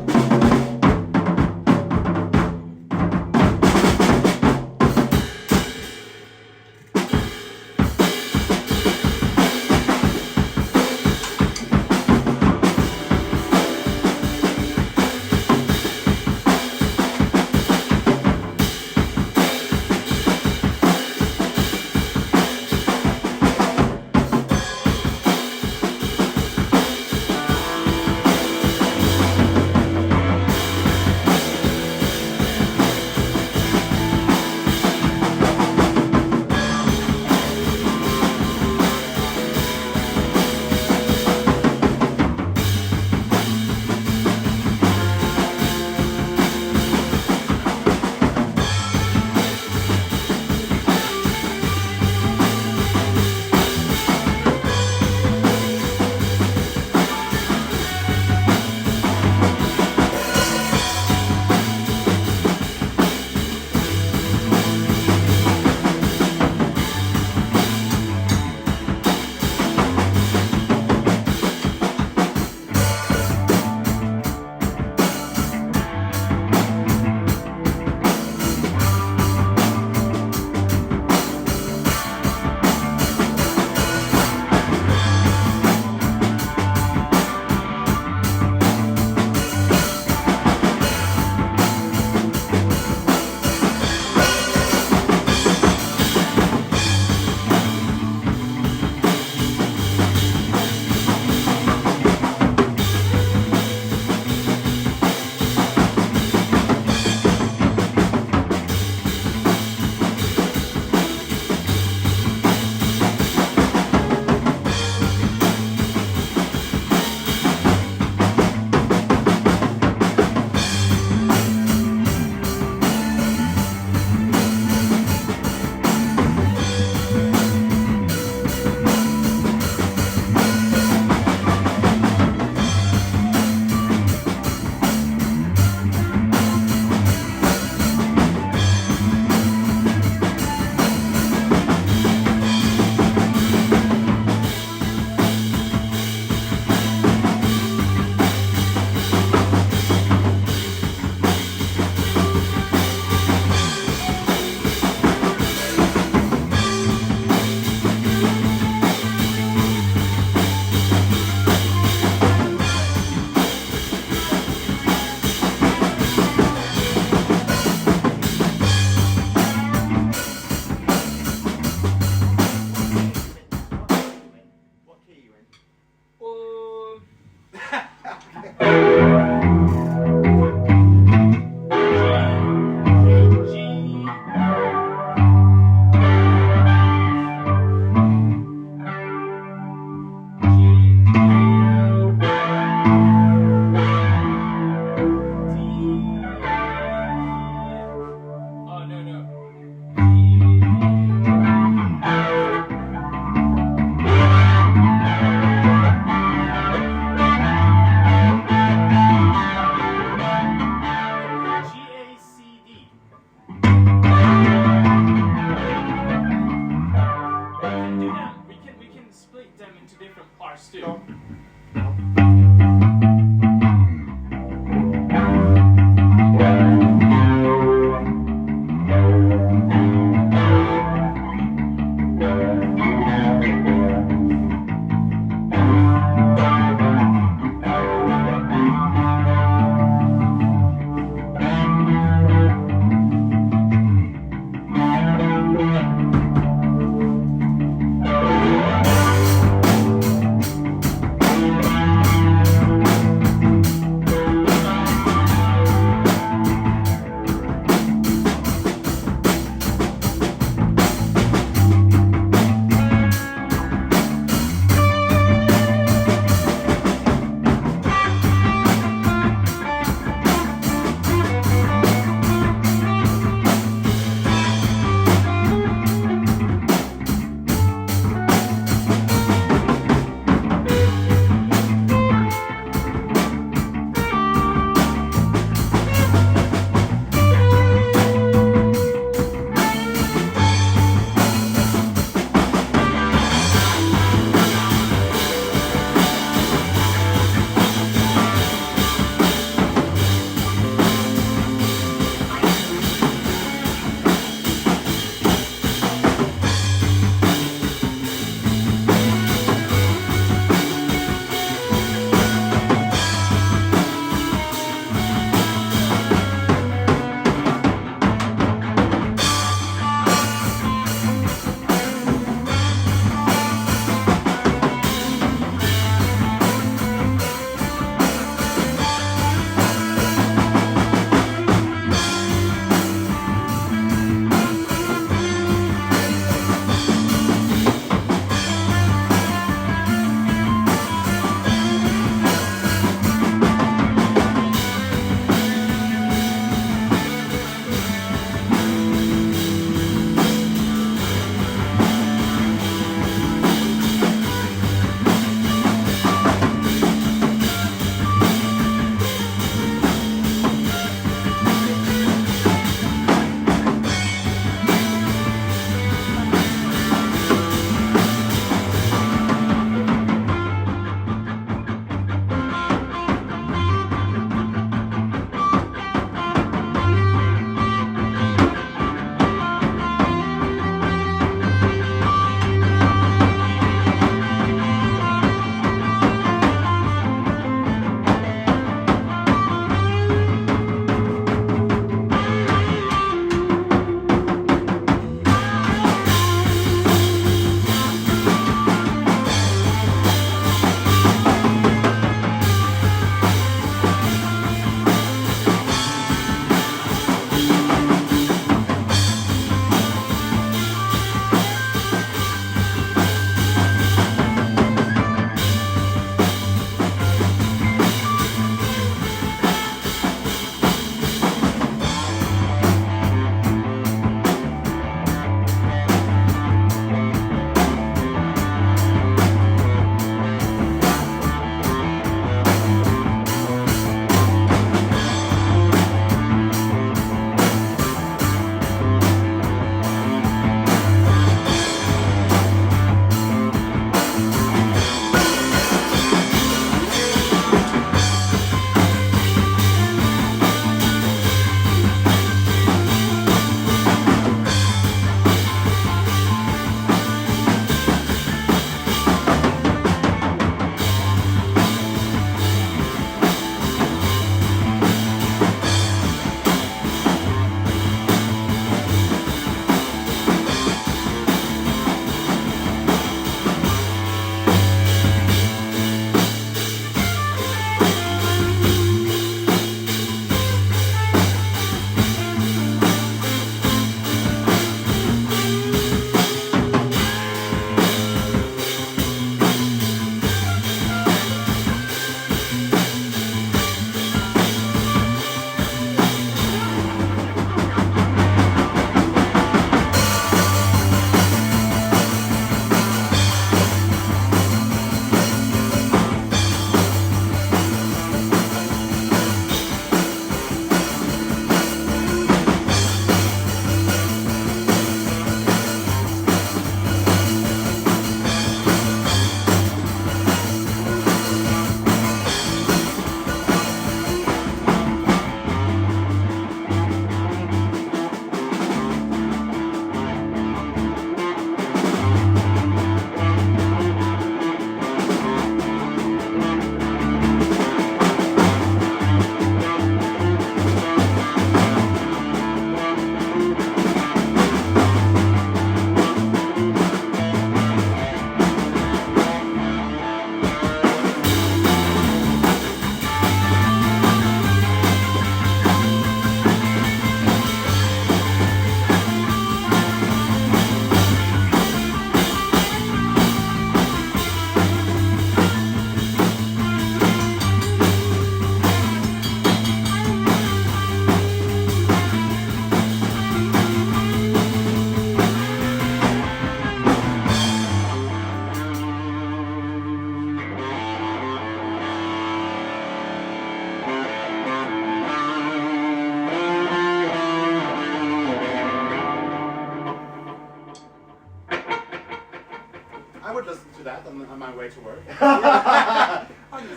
listen to that on my way to work. I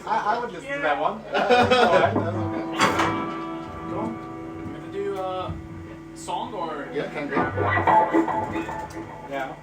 I would listen to that one. Alright, that's okay. Cool. You want to do a song or? Yeah, can do. Yeah.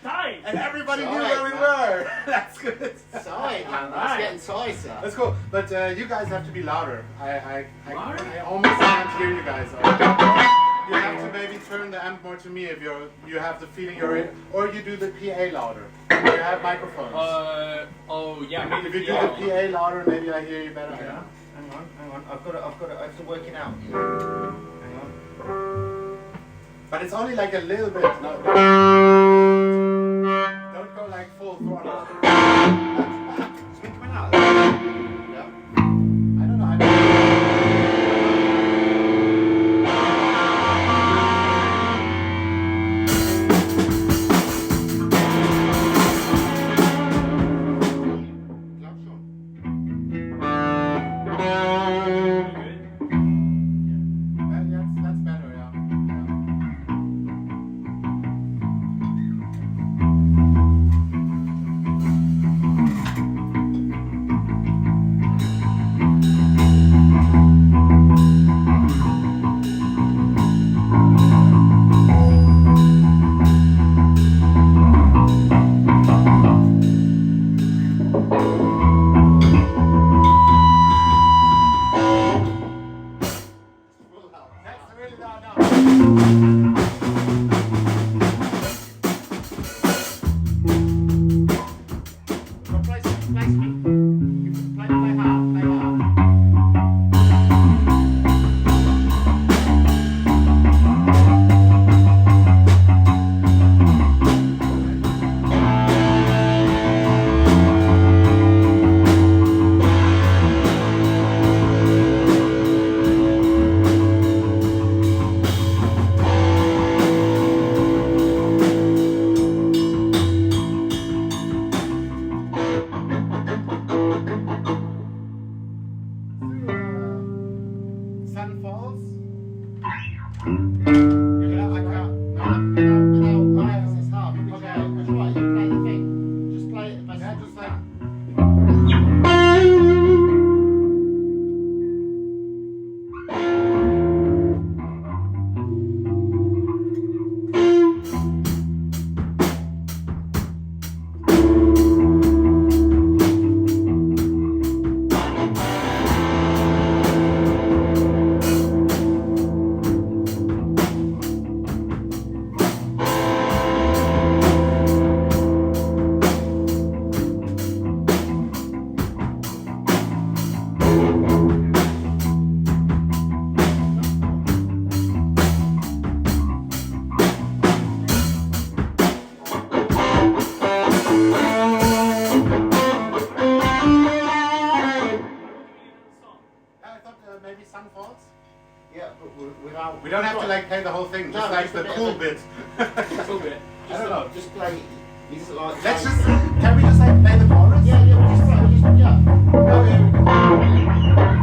Nice. And everybody knew Right, where we man. were. That's good. Tight, man. That's Right. getting tighter. That's cool. But you guys have to be louder. I Louder? I almost can't hear you guys. You have to maybe turn the amp more to me if you have the feeling you're in, or you do the PA louder. You have microphones. Oh yeah, maybe If you do yeah. the PA louder, maybe I hear you better. Hang on. I have to work it out. You know? Hang on. But it's only like a little bit. No, don't go like full throttle. It's been coming out. Yeah. I don't know. Loud, Sean. That's better, yeah. That's really loud now. So play hard. Play hard. Sun falls. Yeah, I can't. Without emphasis hard. But Okay. It's right. You play the thing. Just play it the best Yeah, you just can. like. maybe some chords? Yeah, but without. We don't have to like play the whole thing, just No, like just the a bit cool of a- bit. Cool bit. I don't know. Just play. These like. Let's just, can we just like play the chorus? Yeah, we'll just play. Yeah. Okay, we can.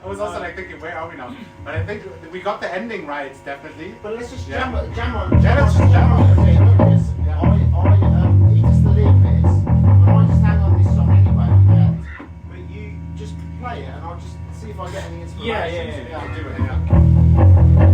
I was also like thinking, where are we now? But I think we got the ending right, definitely. But let's just Yeah. jam on. Yeah, let's just jam on. a bit, because he does the lead bits, and I just hang on this song anyway. Yeah. But you just play it, and I'll just see if I get any inspiration. Yeah. I'll do it, yeah.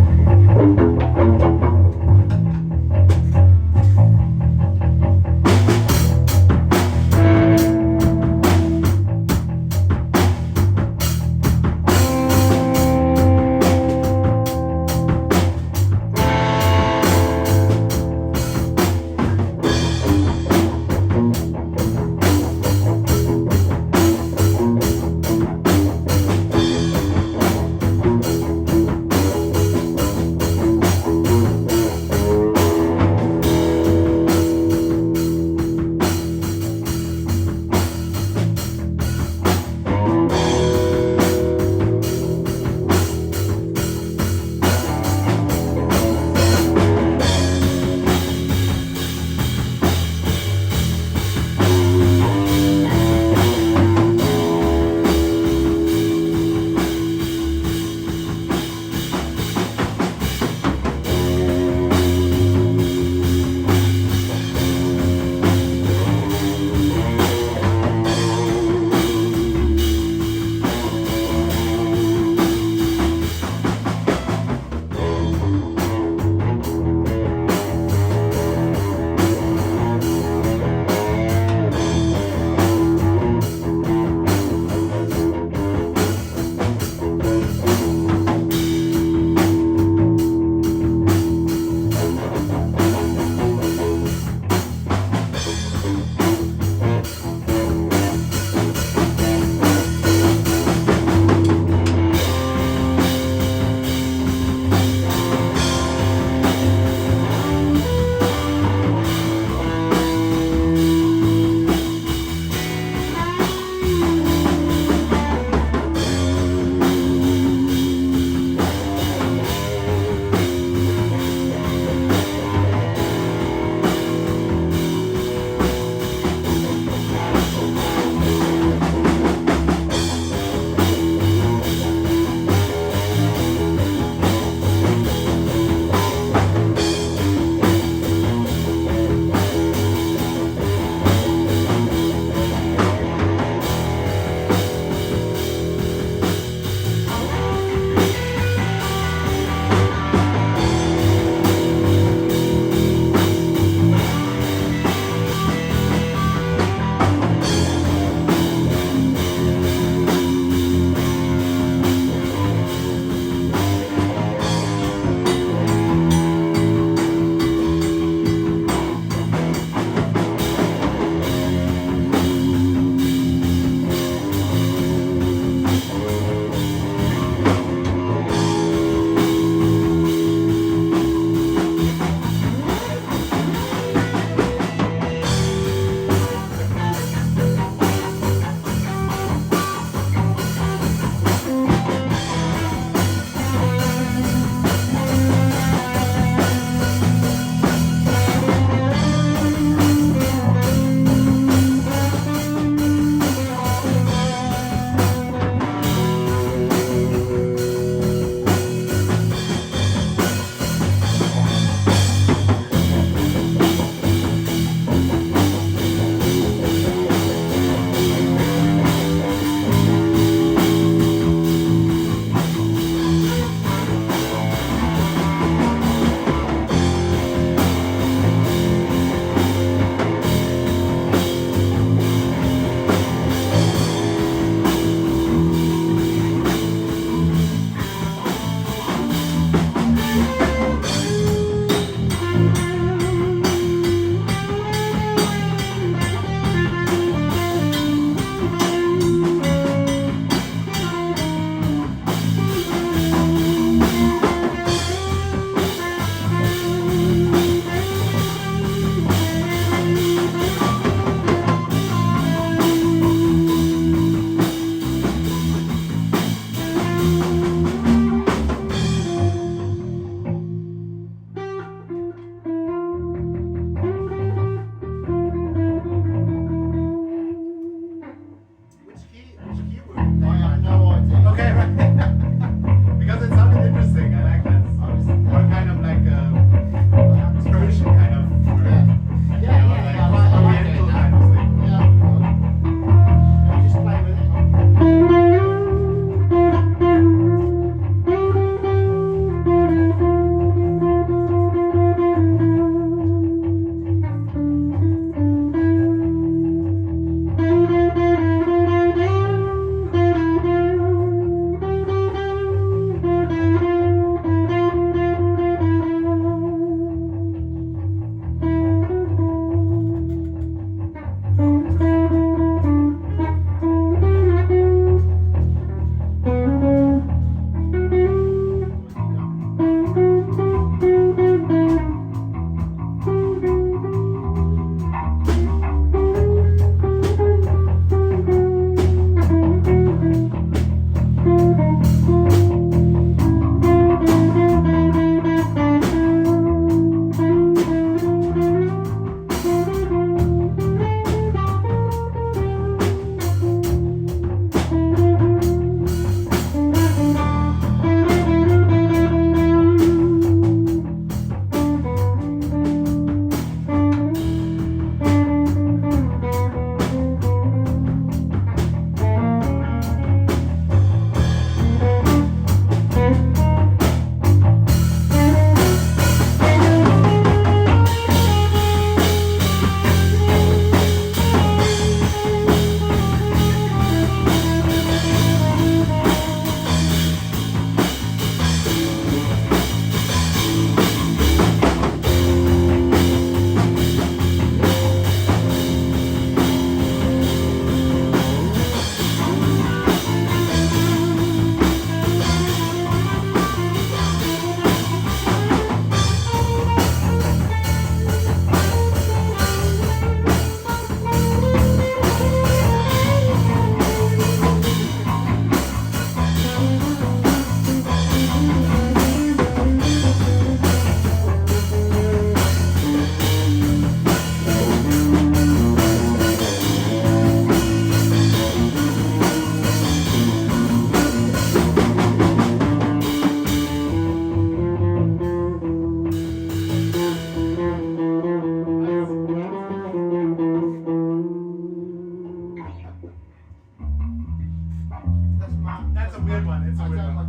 That's a weird one. It's a I weird don't one. like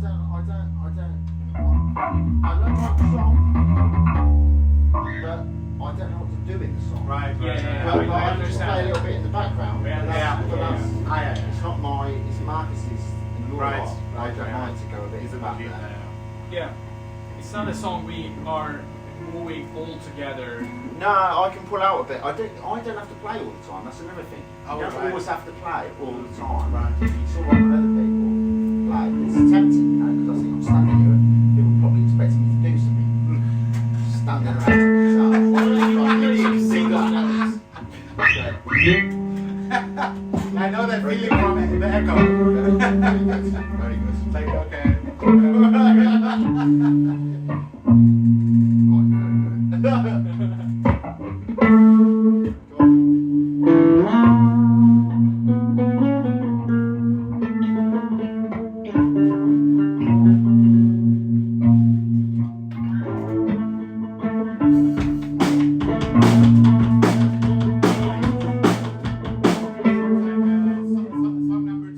the song, but I don't know what to do in the song. Right. Yeah, But I I just play a little bit in the background. Yeah, but that's, yeah. it's not my, it's Marcus's and your Right. lot. I don't mind to go a bit He's a back lead there. Yeah. It's not a song we are moving all together. No, I can pull out a bit. I don't have to play all the time. That's another thing. Oh, You don't right. always have to play all the time. Right. You saw what other people play. It's tempting, you know, because I think I'm standing here and people probably expecting me to do something. Standing around like a guitar. Why don't you really sing those notes? I know that feeling from the echo. Very good. It's like, okay. Song number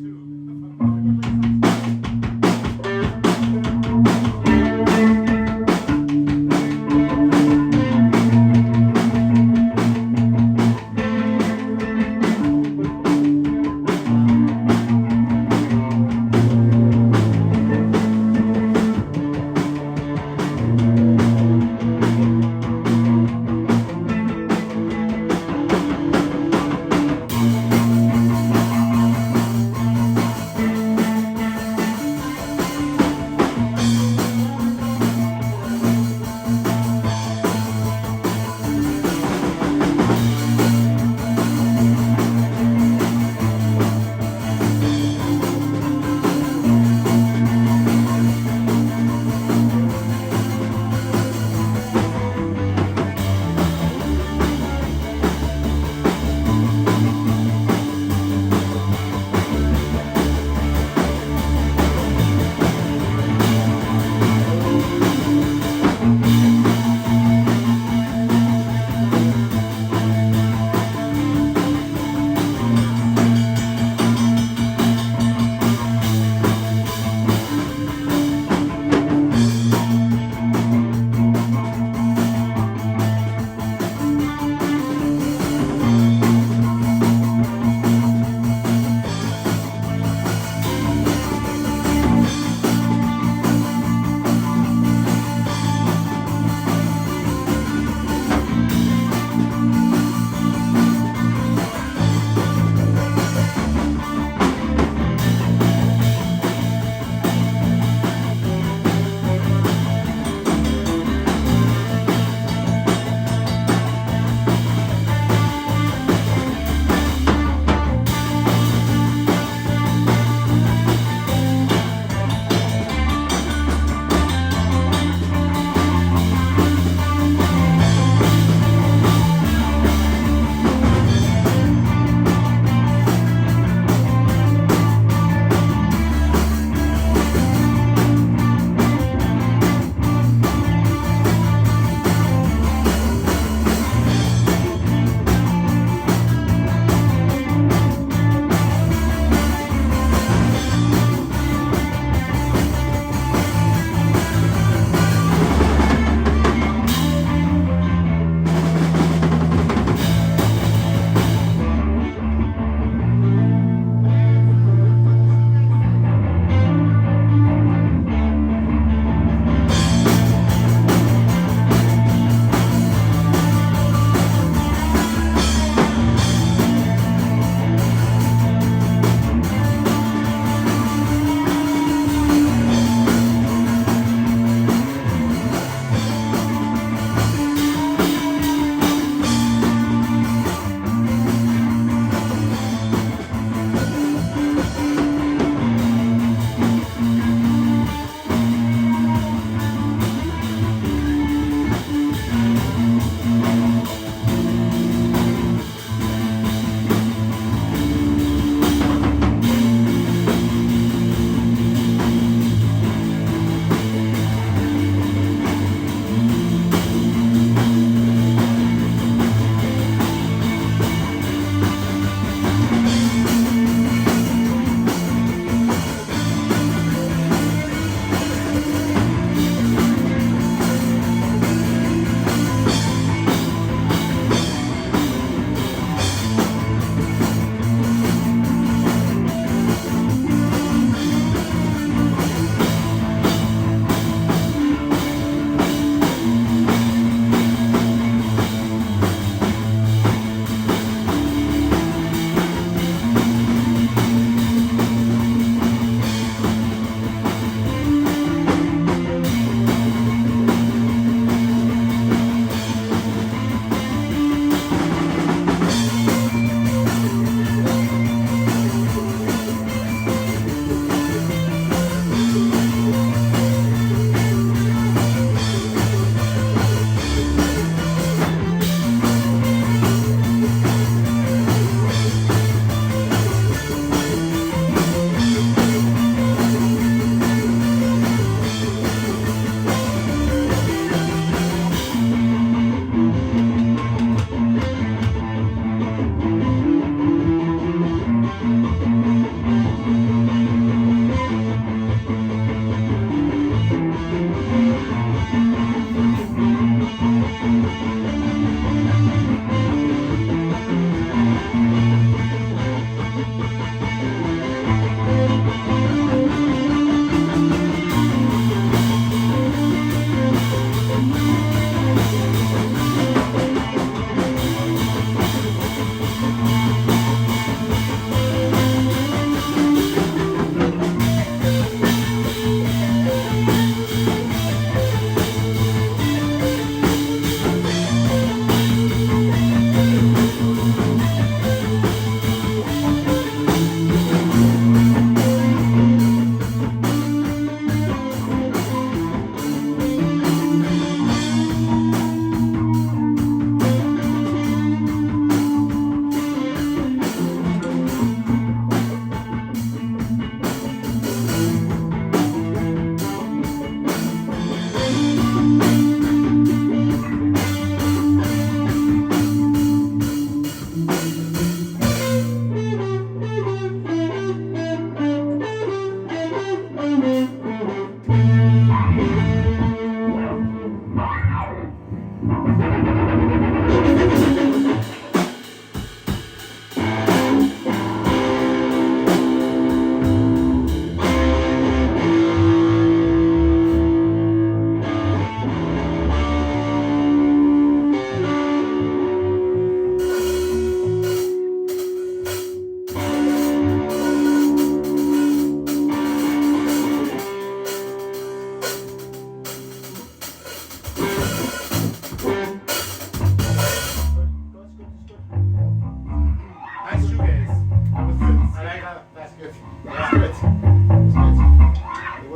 2.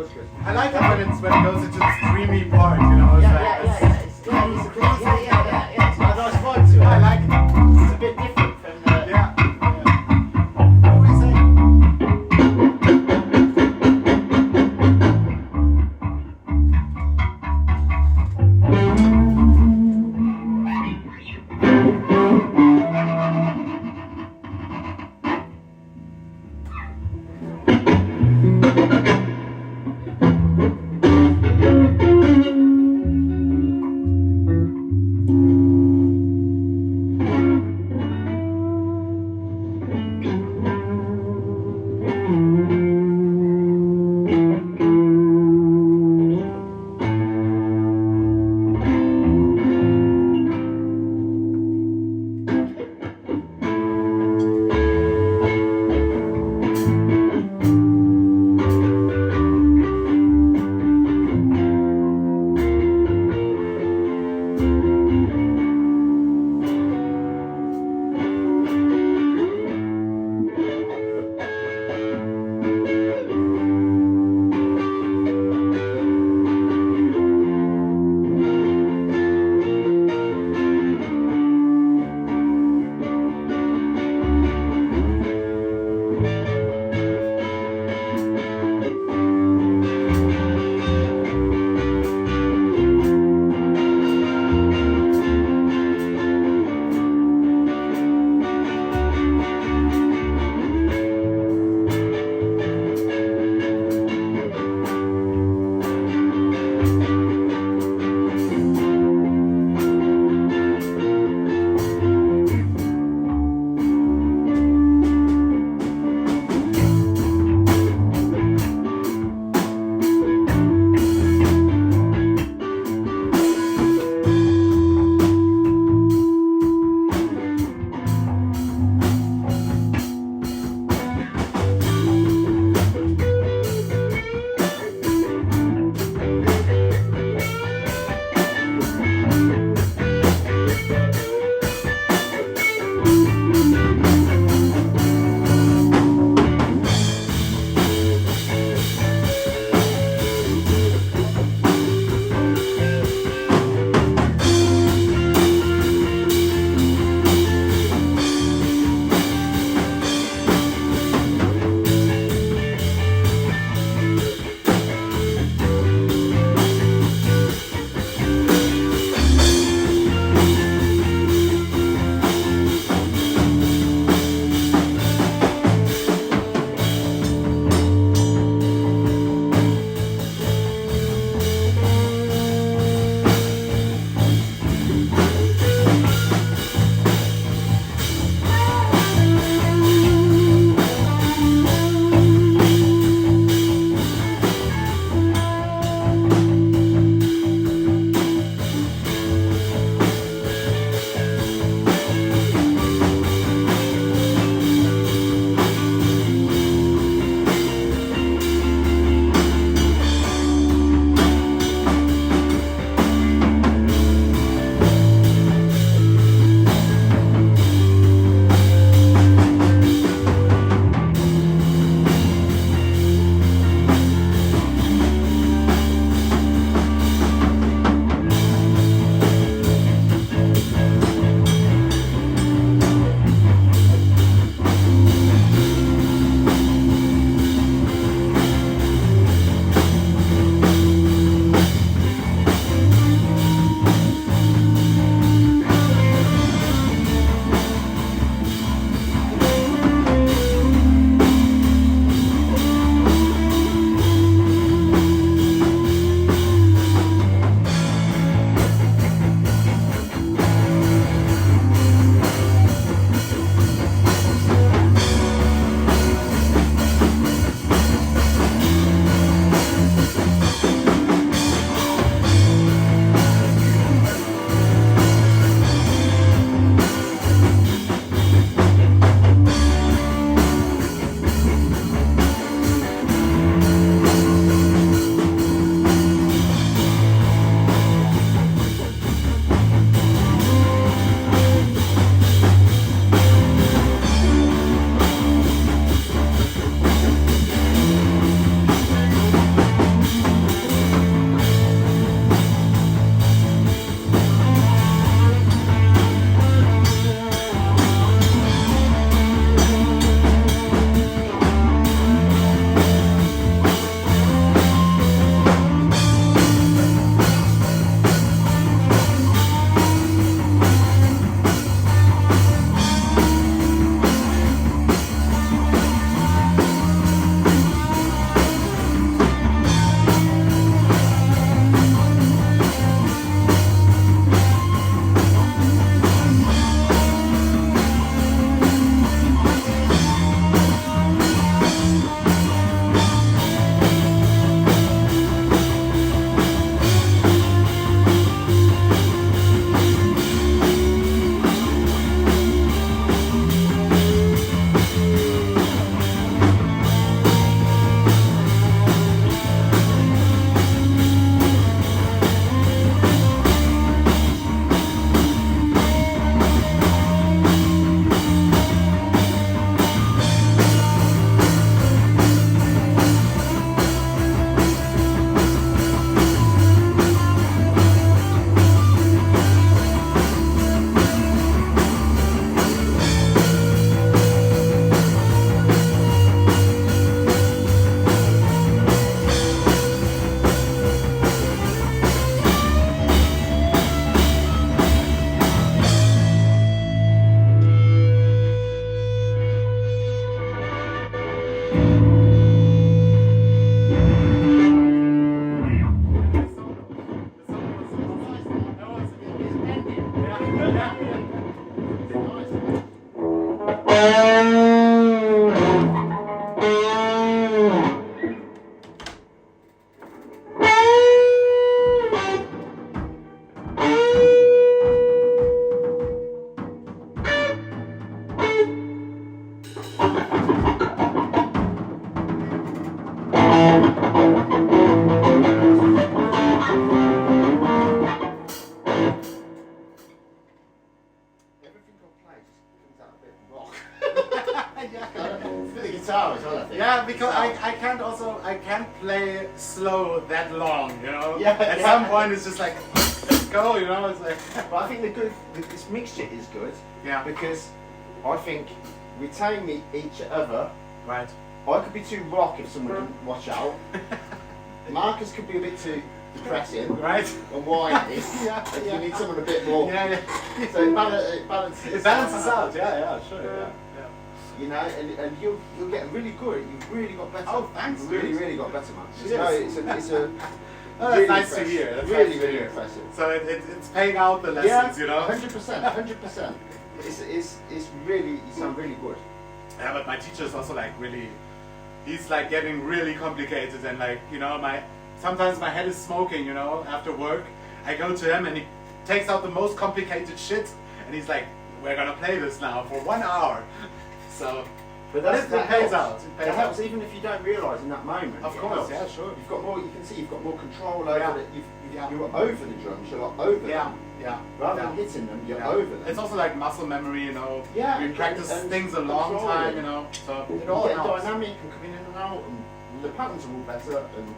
was good. I like it when it goes into this dreamy part, you know. It's Yeah, like, yeah, it's- yeah, yeah. It's, yeah, it's a bit, yeah. It's got a nice vibe to it. I like it. It's a bit different from the. Yeah. What were you saying? play slow that long, you know? Yeah, At yeah. some point it's just like, let's go, you know? It's like, But I think this mixture is good yeah, because I think we tame each other. right. I could be too rock if someone didn't watch out. Marcus could be a bit too depressing Right? and whiny. Yeah, And yeah. you need someone a bit more. Yeah, yeah. So it balances. It balances out, yeah, sure, yeah. You know, and you'll get really good. You've really got better. Oh, thanks, You've really, dude. really got better, man. Cheers. No, it's a Oh, that's really nice to impressive. hear. That's Really, nice to really hear. impressive. So it's paying out the lessons, you know? 100%, 100%. It's really, you sound really good. Yeah, but my teacher is also like really, he's like getting really complicated and like, you know, sometimes my head is smoking, you know, after work. I go to him and he takes out the most complicated shit and he's like, we're gonna play this now for 1 hour. So, But that pays helps. out. It pays That out. helps even if you don't realise in that moment. Of it course, helps. yeah, sure. You've got more. You can see you've got more control over Yeah. it. Yeah. You're over the drums. You're like over Yeah, them. yeah. Rather yeah. than hitting them, you're Yeah. over them. It's also like muscle memory, you know. Yeah, We and- practice and things a long control time, it. you know. So you it all get helps. dynamic and coming in and out, and the patterns are all better. And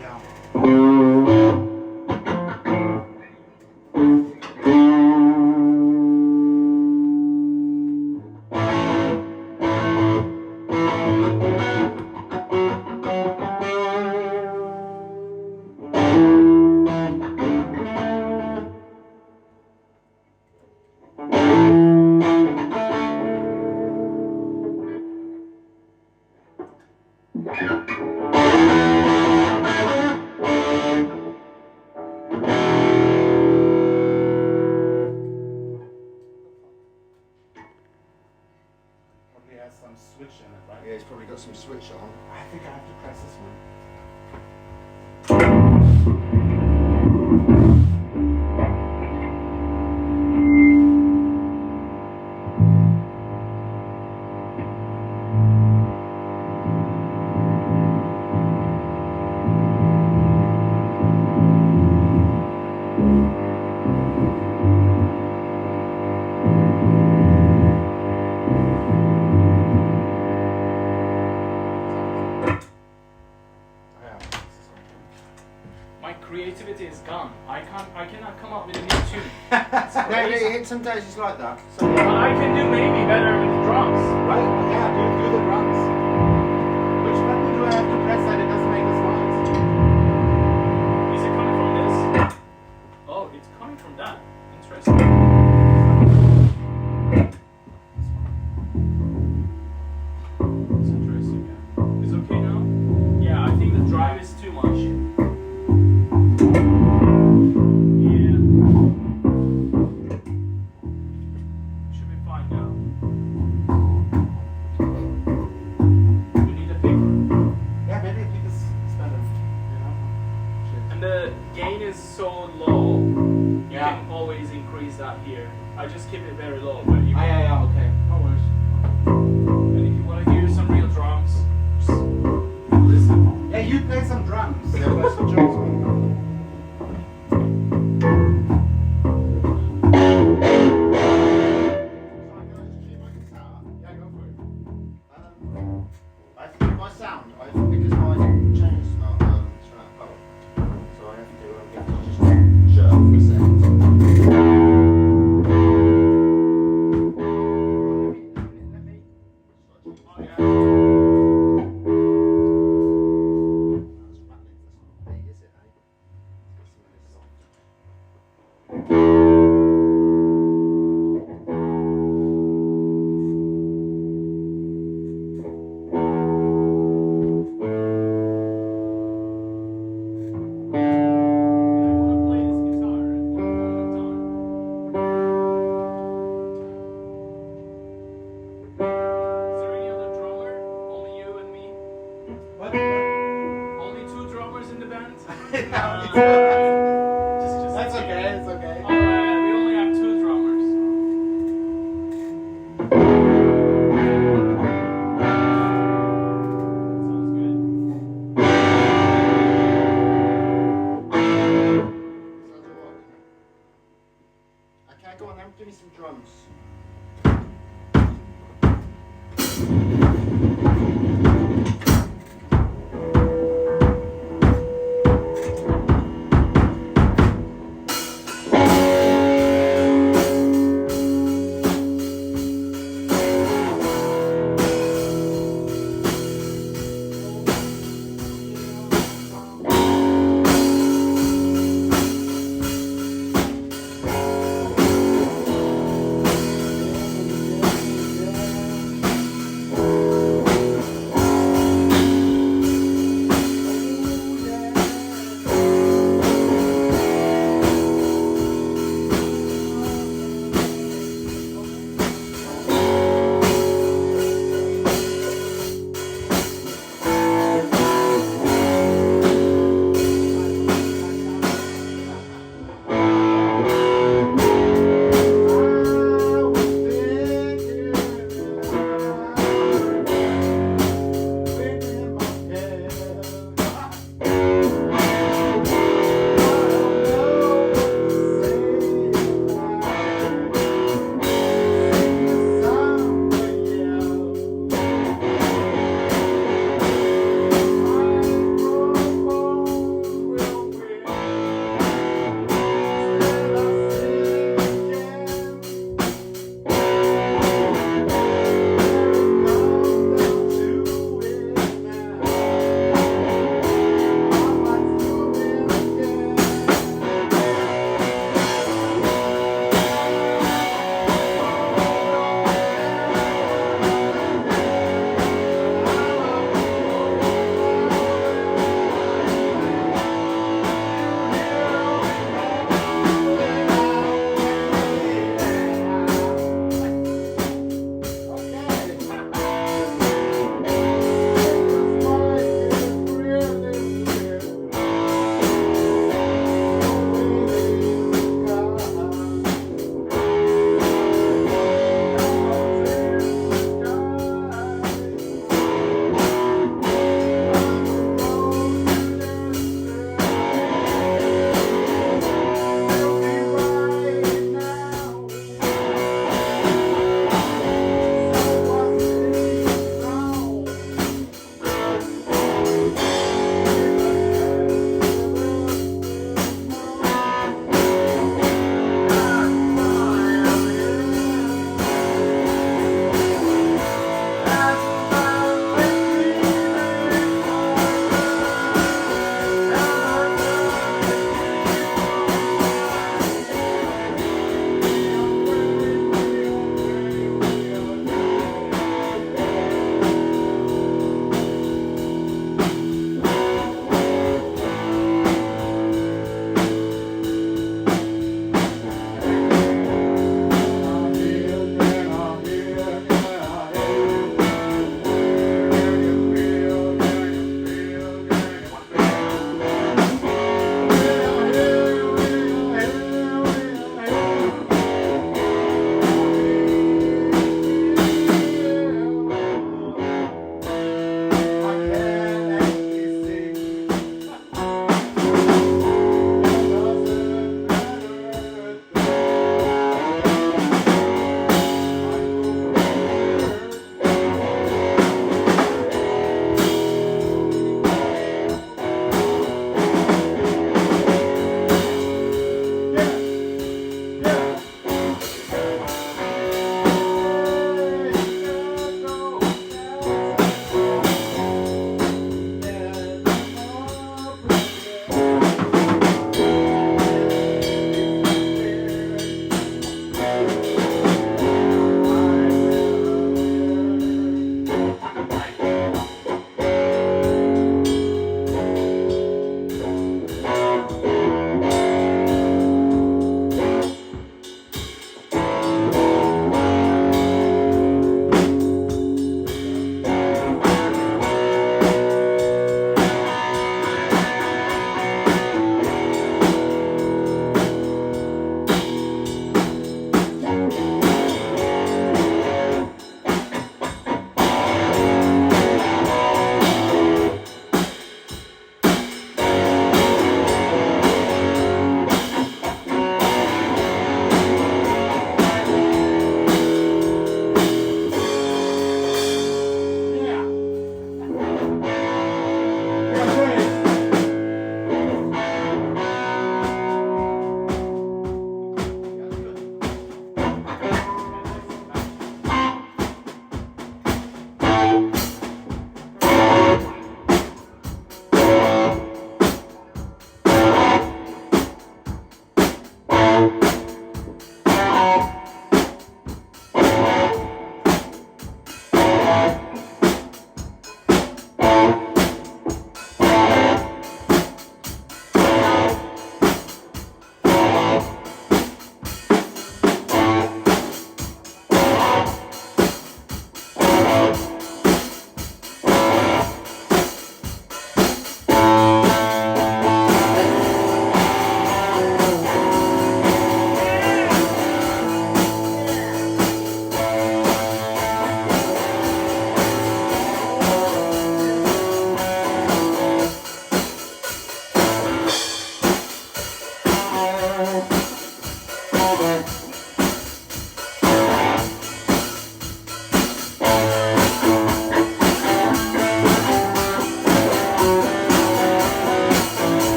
Yeah. Probably has some switch in it, right? yeah, it's probably got some switch on. I think I have to press this one. Yeah, this is My creativity is gone. I cannot come up with a new tune. It's No, crazy. some days it's like that. But I can do maybe better with the drums. right. Yeah, do the drums. Which button do I have to press that it doesn't make this noise? Is it coming from this? Oh, it's coming from that. Interesting. It's interesting. Yeah. Is it okay now? Yeah, I think the drive is too much. Yeah. Should be fine now. We need a pick. Yeah, maybe it is better. You know? Shit. And the gain is so low, you Yeah. can always increase that here. I just keep it very low, but you Yeah, okay. No worries. and if you want to hear some real drums, just listen. Yeah, you play some drums. Yeah, play some drums, Yeah, go for it. I think my sound, because my chain is not straight up, so I have to just shut up for a second. I want to play this guitar at one point in time. Is there any other drummer? Only you and me? What? Only two drummers in the band? Yeah, Just That's okay, it's okay. Alright, we only have two drummers. Sounds good. Okay, go on then, give me some drums.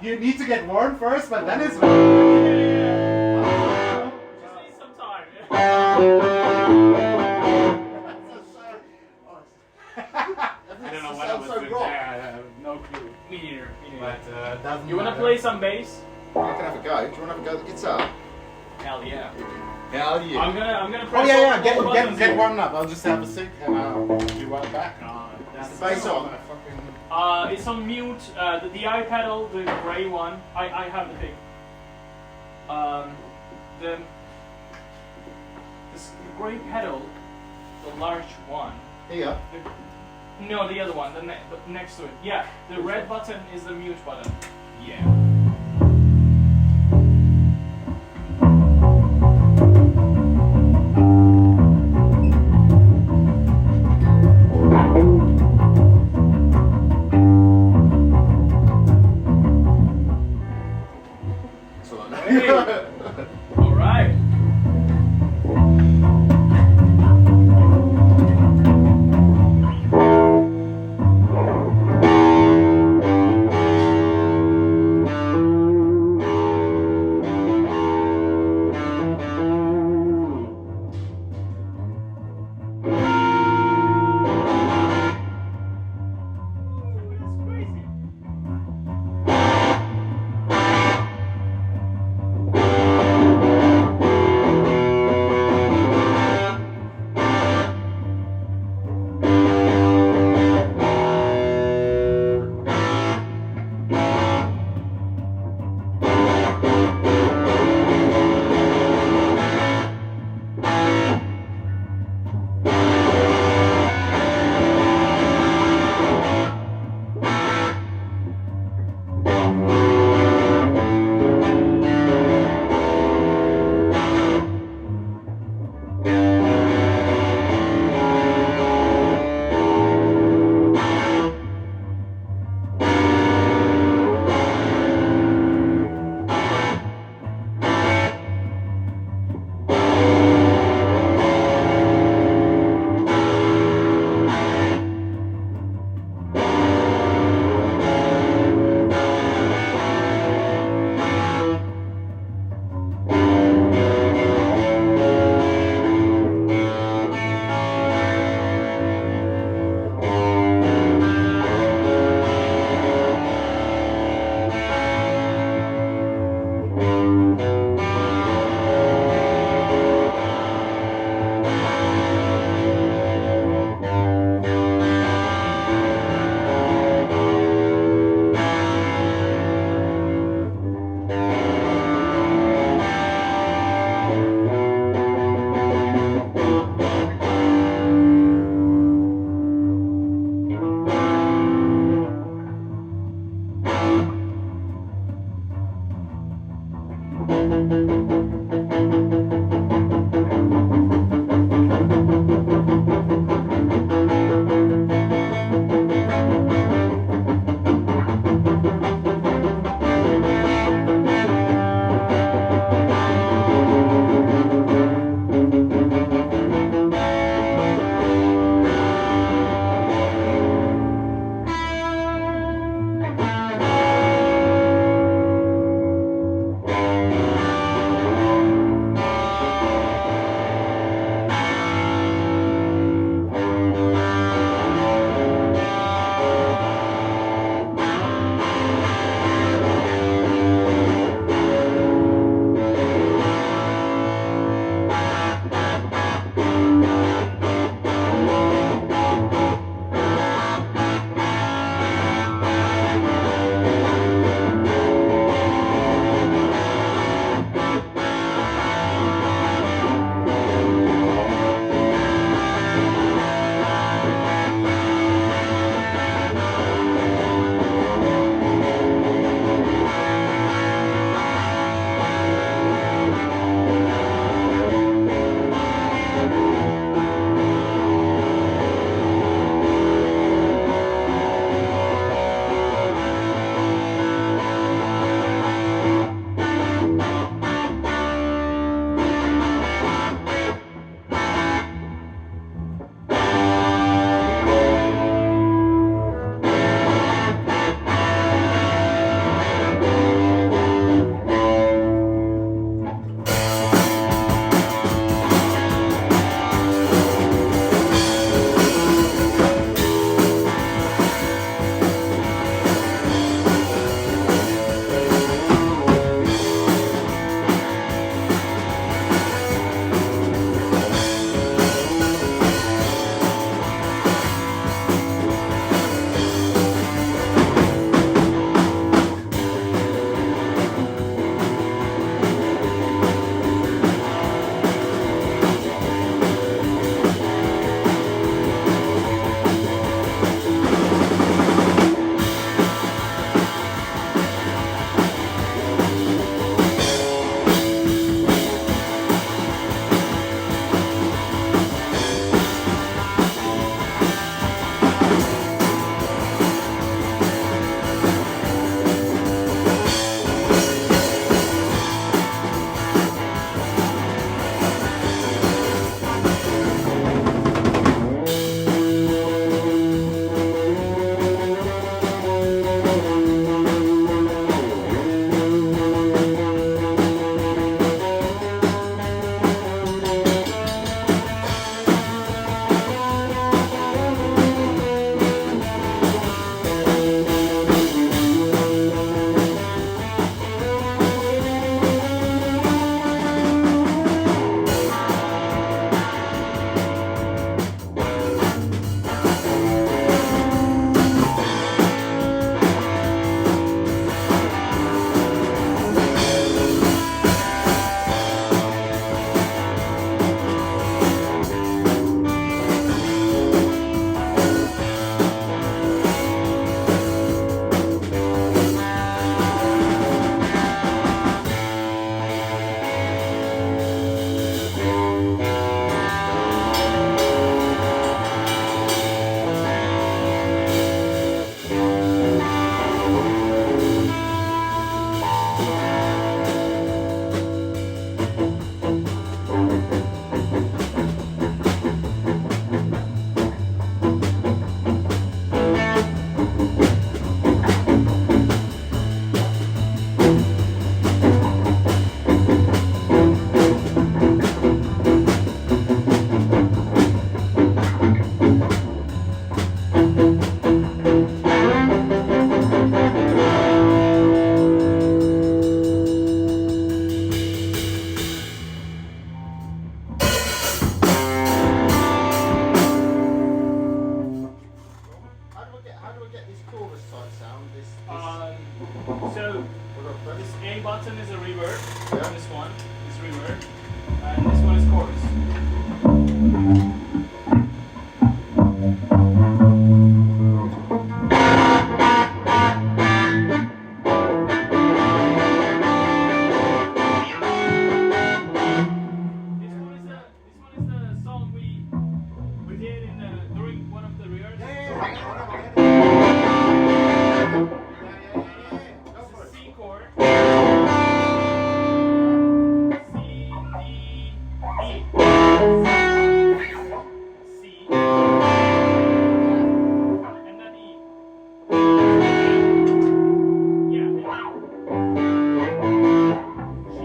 You need to get warm first, but then it's. Just need some time. I don't know what I was doing there. I have no clue. Me neither. But doesn't You wanna matter. play some bass? I can have a go. Do you want to have a go at the guitar? Hell yeah. Hell yeah. I'm gonna Oh press yeah, all yeah. the Get buttons here. warmed up. I'll just have a sip and I'll be right back. Is the bass on? It's on mute. The I pedal, the gray one. I have the pick. The gray pedal, the large one. Here. No, the other one, the next to it. Yeah, the red button is the mute button. Yeah. Hey. All right. So this A button is a reverb. Yeah. This one is reverb. And this one is chorus. This one is the song we did during one of the rehearsals. It's a C chord. C, D, E. C. And then E. Yeah, and then G,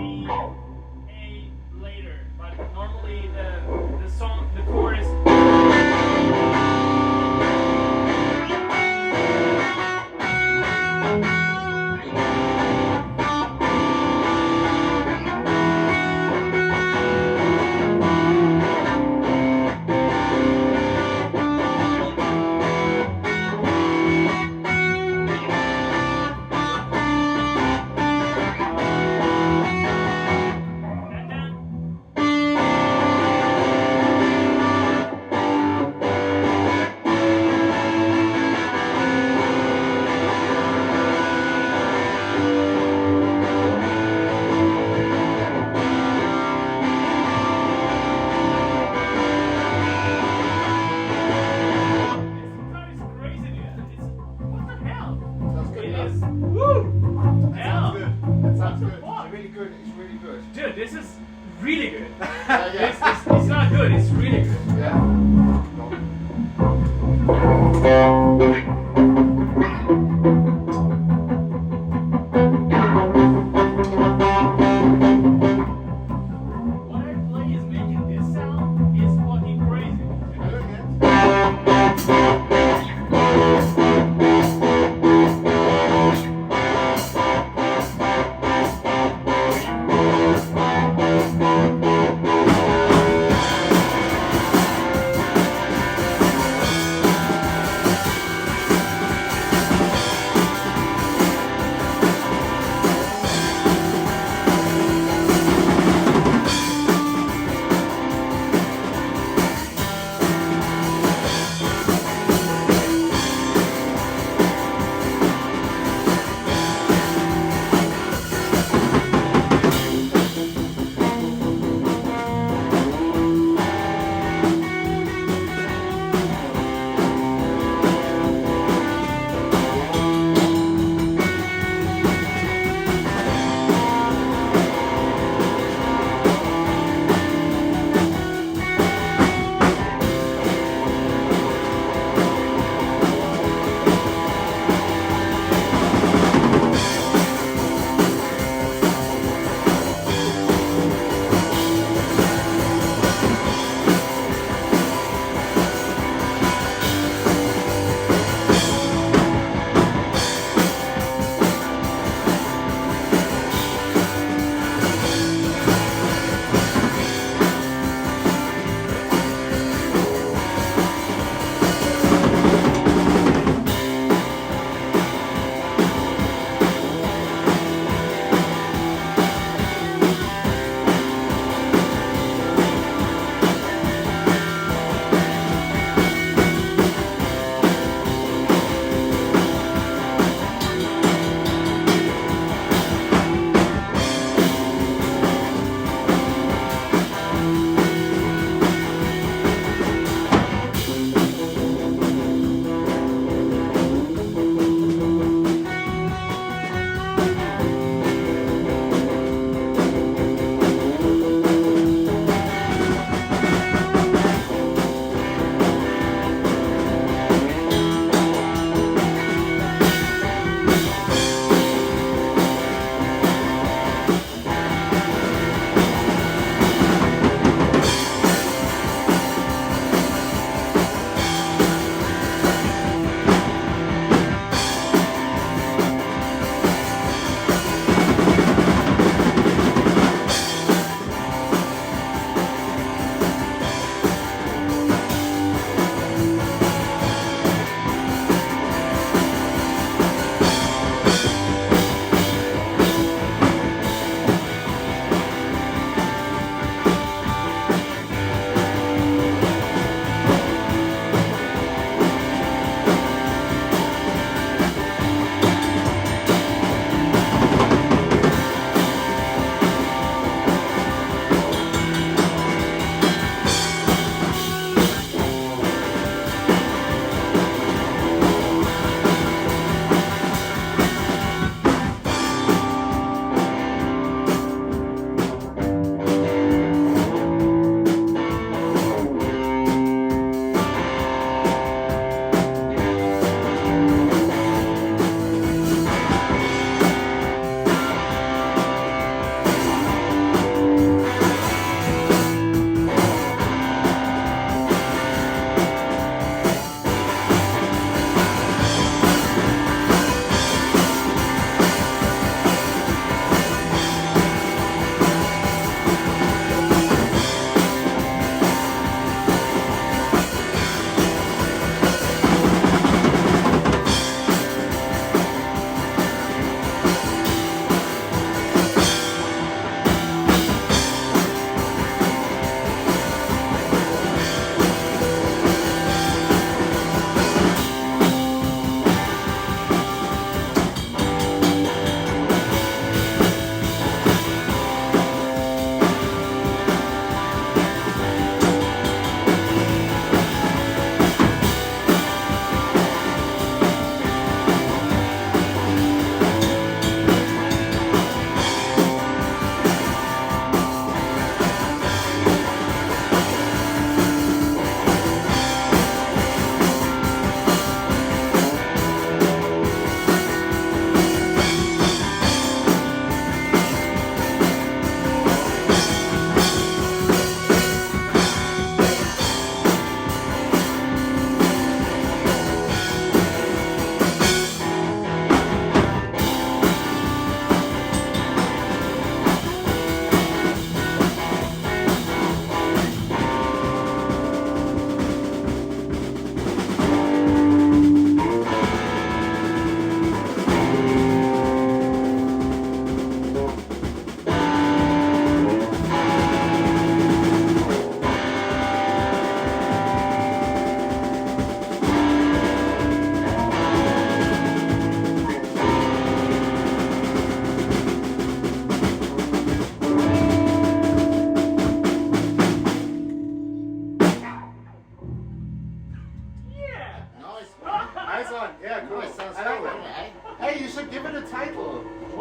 A later. But normally the song, the chorus. And then this guitar is crazy, dude. It's what the hell? Sounds good It enough. is. Woo! That Hell. sounds good. That sounds What the good. fuck? It's really good. It's really good. Dude, this is really good. Yeah, It's not good, it's really good. Yeah. What I play is making this sound is fucking crazy.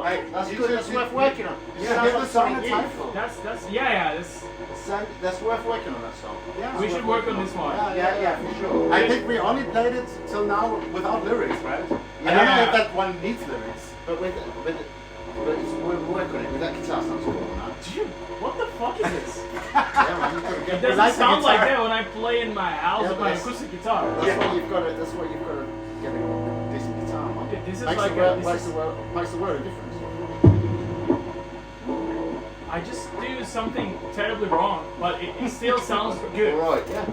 Like, That's you good. just- That's worth working on. Yeah, Sounds give like the song a Sonic Youth. title. That's yeah. That's worth working on that song. Yeah. We should work on this one. Yeah, for sure. I think we only played it till now without lyrics, right? I don't know if that one needs lyrics. But we'll work on it. With that guitar sounds cool, man. Dude, what the fuck is this? Yeah, man. You've got to It get. doesn't like the sound like guitar. that when I play in my house Yeah, with but my that's- acoustic guitar. That's why you've got to. That's why you've got to get a decent guitar, man. Okay, this is Makes like the world, this makes is- the world, makes the world a difference. I just do something terribly wrong, but it still sounds good. All right. Yeah.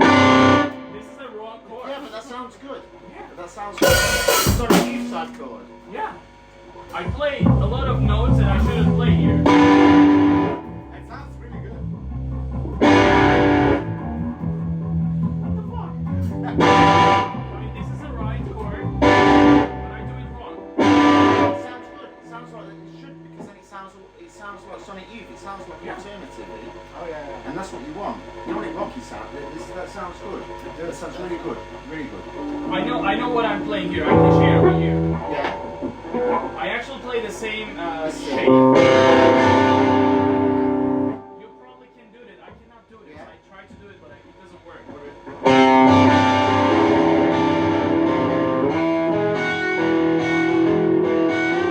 This is a wrong chord. Yeah, but that sounds good. Yeah. That sounds good. It's not a huge type chord. Yeah. I play a lot of notes that I shouldn't play here. It sounds really good. What the fuck? I mean, this is the right chord, but I do it wrong. It sounds good. It sounds like it should because then it sounds like Sonic Youth. It sounds like Yeah. alternative, Oh yeah. and that's what you want. You want it rocky sound. That sounds good. That sounds really good. Really good. I know what I'm playing here. I can share with you. Yeah. I actually play the same shape. You probably can do it. I cannot do it. Yeah. I try to do it, but it doesn't work.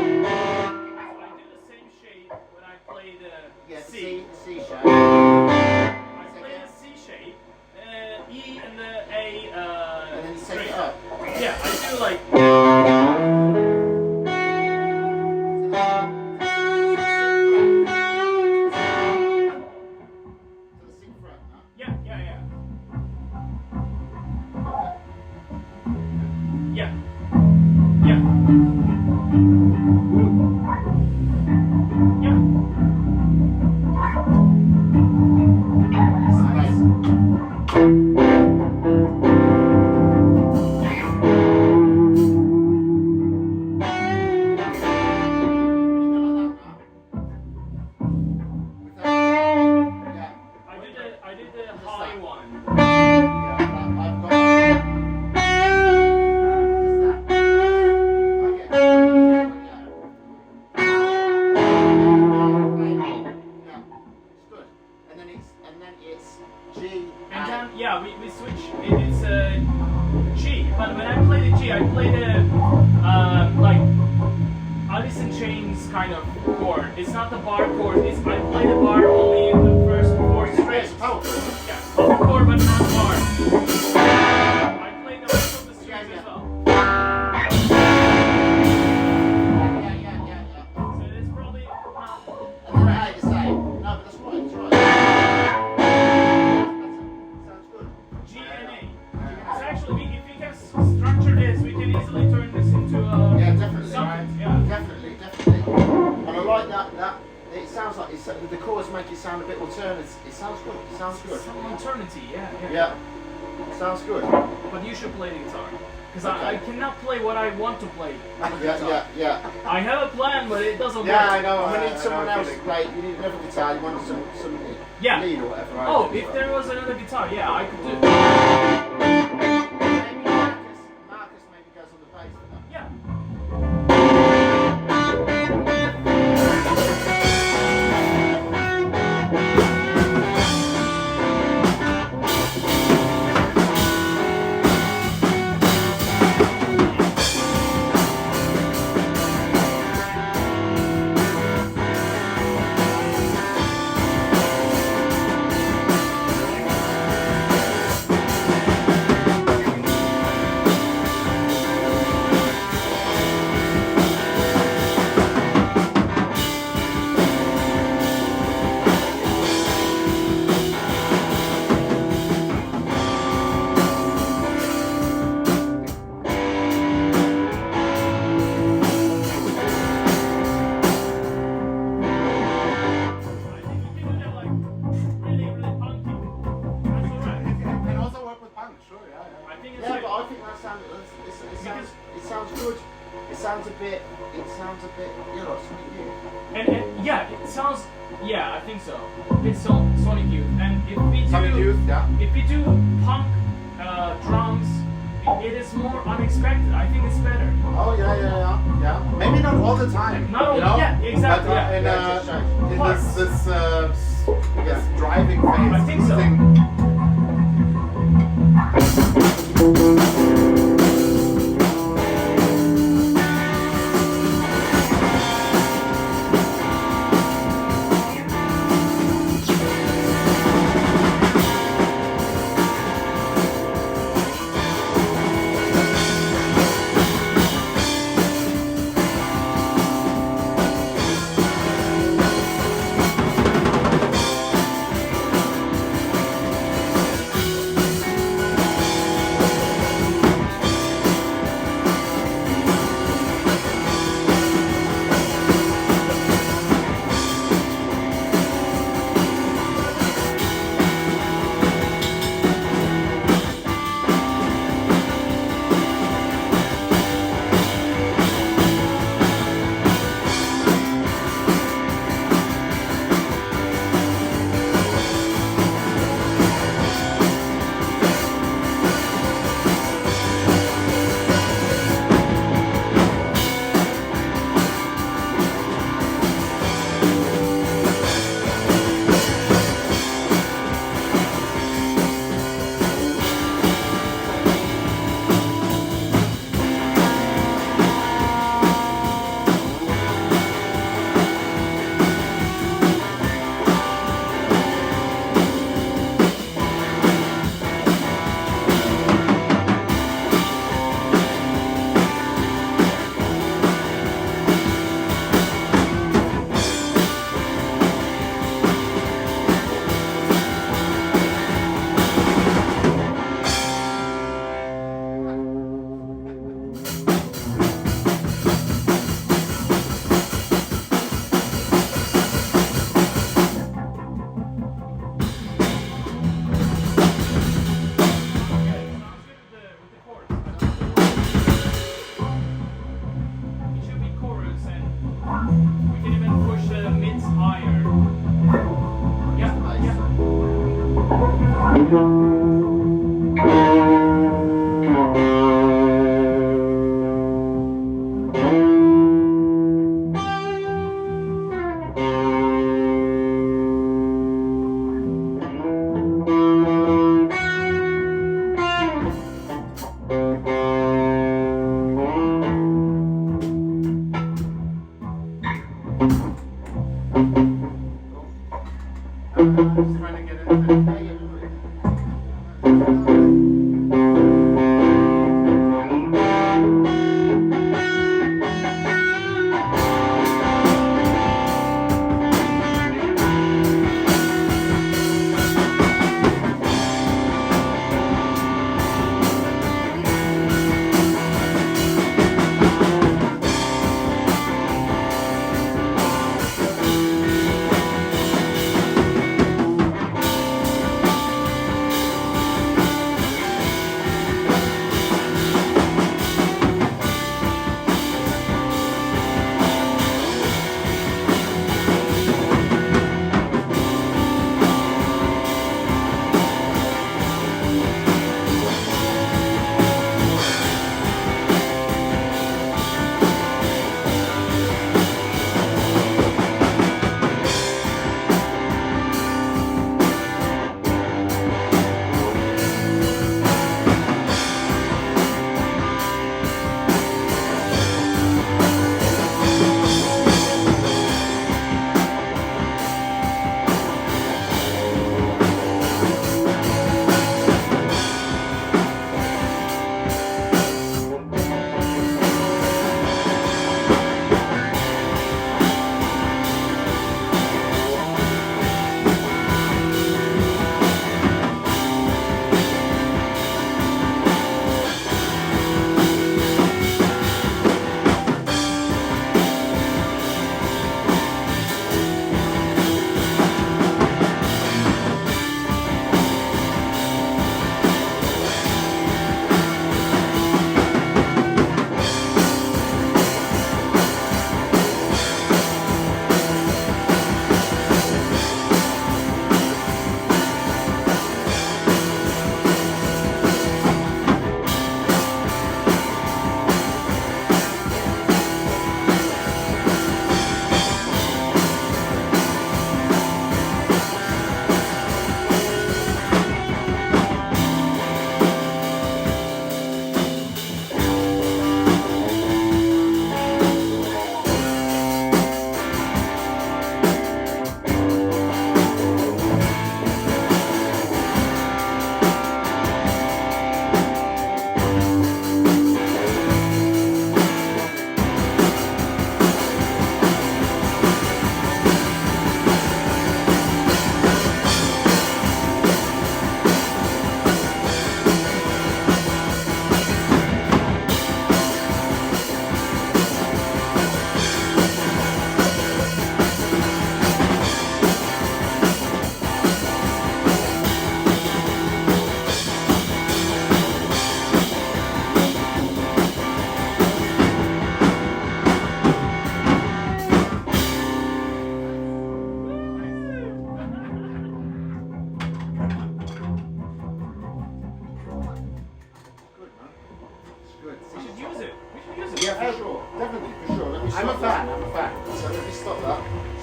I do the same shape when I play the Yeah. C. C shape. I play the C shape, E and the A And then you take straight. it up. Yeah, I do like. Yeah. Yeah. Yeah. I did the high one. And then yeah, we switch. It's G. But when I play the G, I play the like Alice in Chains kind of chord. It's not the bar chord. I play the bar only in the first four strings. Yeah, power chord but not bar. I play the rest of the strings as well. So it's probably not. G and A. So actually, if we can structure this, we can easily turn this into a Yeah, definitely. something. Yeah. Definitely. And I like that. It sounds like the chords make it sound a bit alternative. It sounds good. It sounds good. Some eternity, yeah. Yeah. Sounds good. But you should play the guitar. Because I cannot play what I want to play. on the guitar. Yeah. I have a plan, but it doesn't Yeah, I work. know. We I need someone know else to feeling. play. You need another guitar. You want some Yeah. lead or whatever. right? Oh, if there was another guitar, yeah, I could do it. Maybe Marcus maybe goes on the bass for that. Yeah. I think we can do that like really, really punky. That's alright. Can also work with punk, sure, yeah. I think it's Yeah, like. but I think that sounds. It sounds good. It sounds a bit. You know, Sonic Youth. And yeah, it sounds. Yeah, I think so. It's Sonic Youth. And if we do. Sonic Youth, yeah. If we do punk drums it is more unexpected. I think it's better. Oh yeah. Maybe not all the time. Not all- you know? yeah, exactly, But, yeah. in, Yeah, just shows. in Parts. this driving phase, I think so. cruising. I'm just trying to get into it. Yeah, yeah,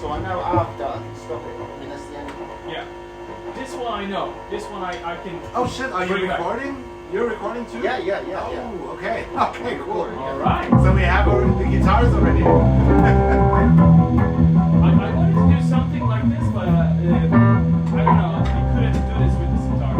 So I know after I can stop it. I mean, that's the end. Yeah. This one I know. This one I can. Oh shit, are you bring back. recording? You're recording too? Yeah. Oh, okay. Okay, cool. All right. So we have the guitars already. I wanted to do something like this, but I don't know. I couldn't do this with this guitar.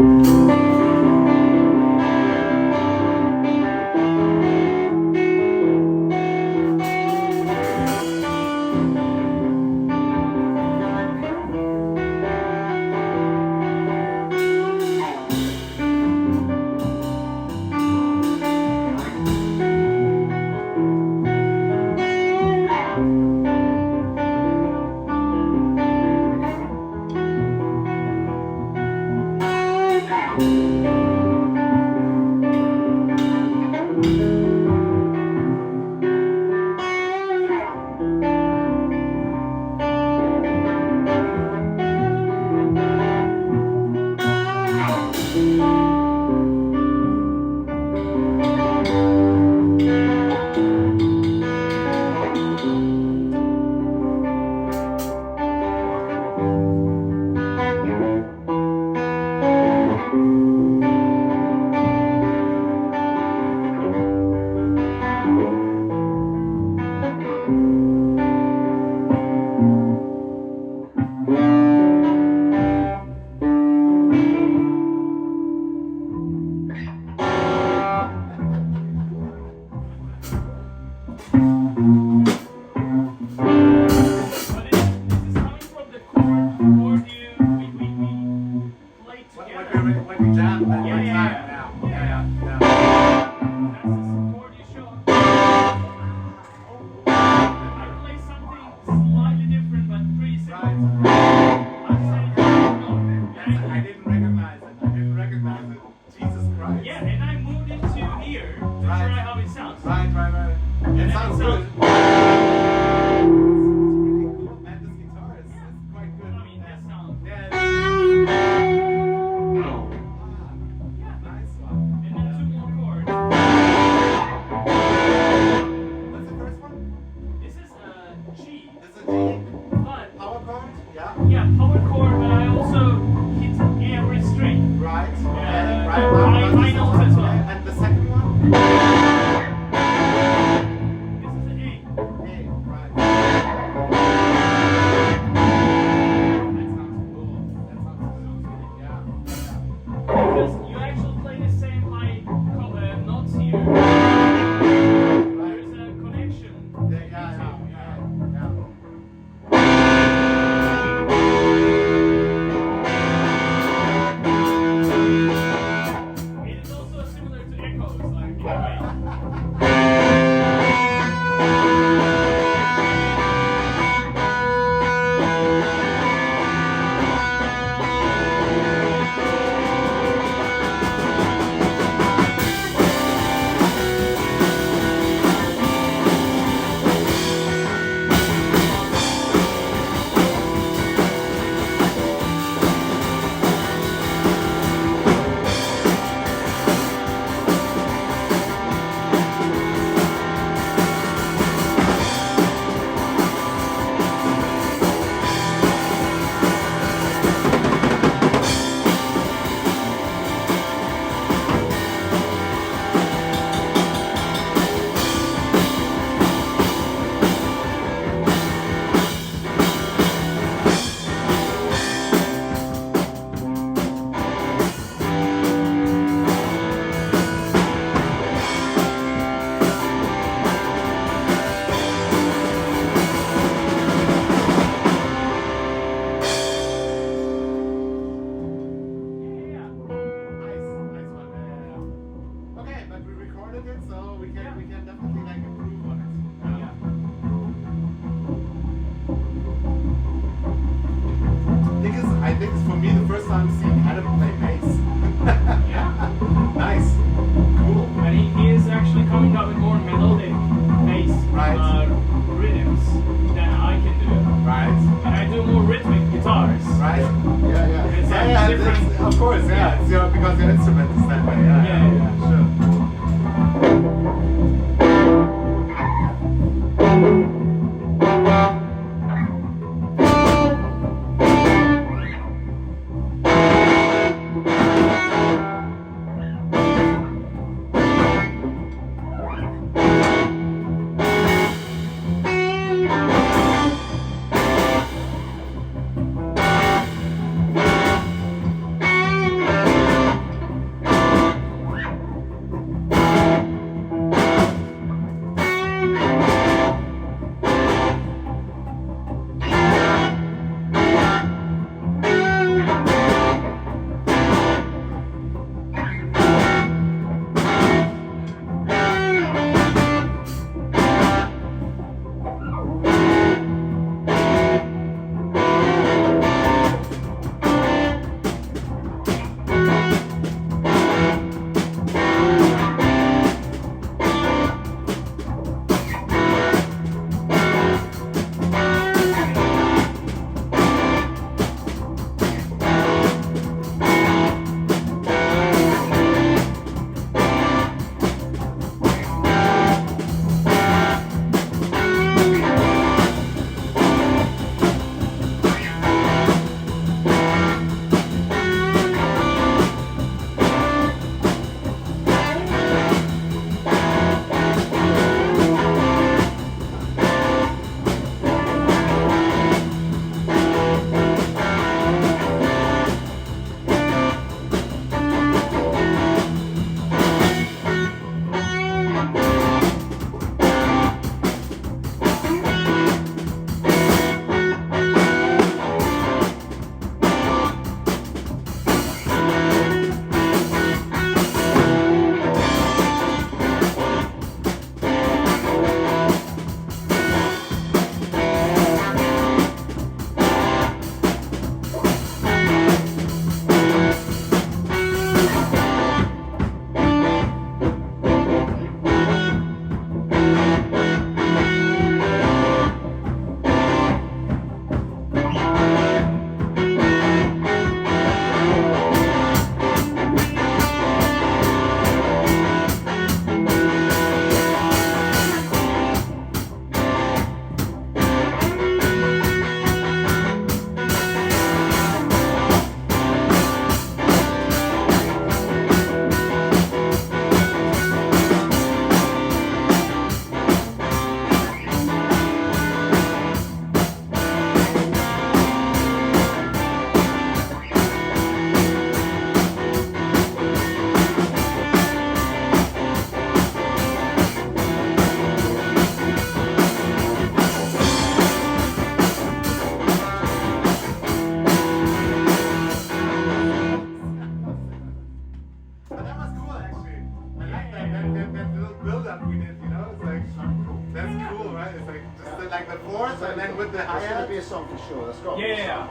fourth and then with the There's going hi-hat. to be a song for sure. That's got to be a Yeah. song.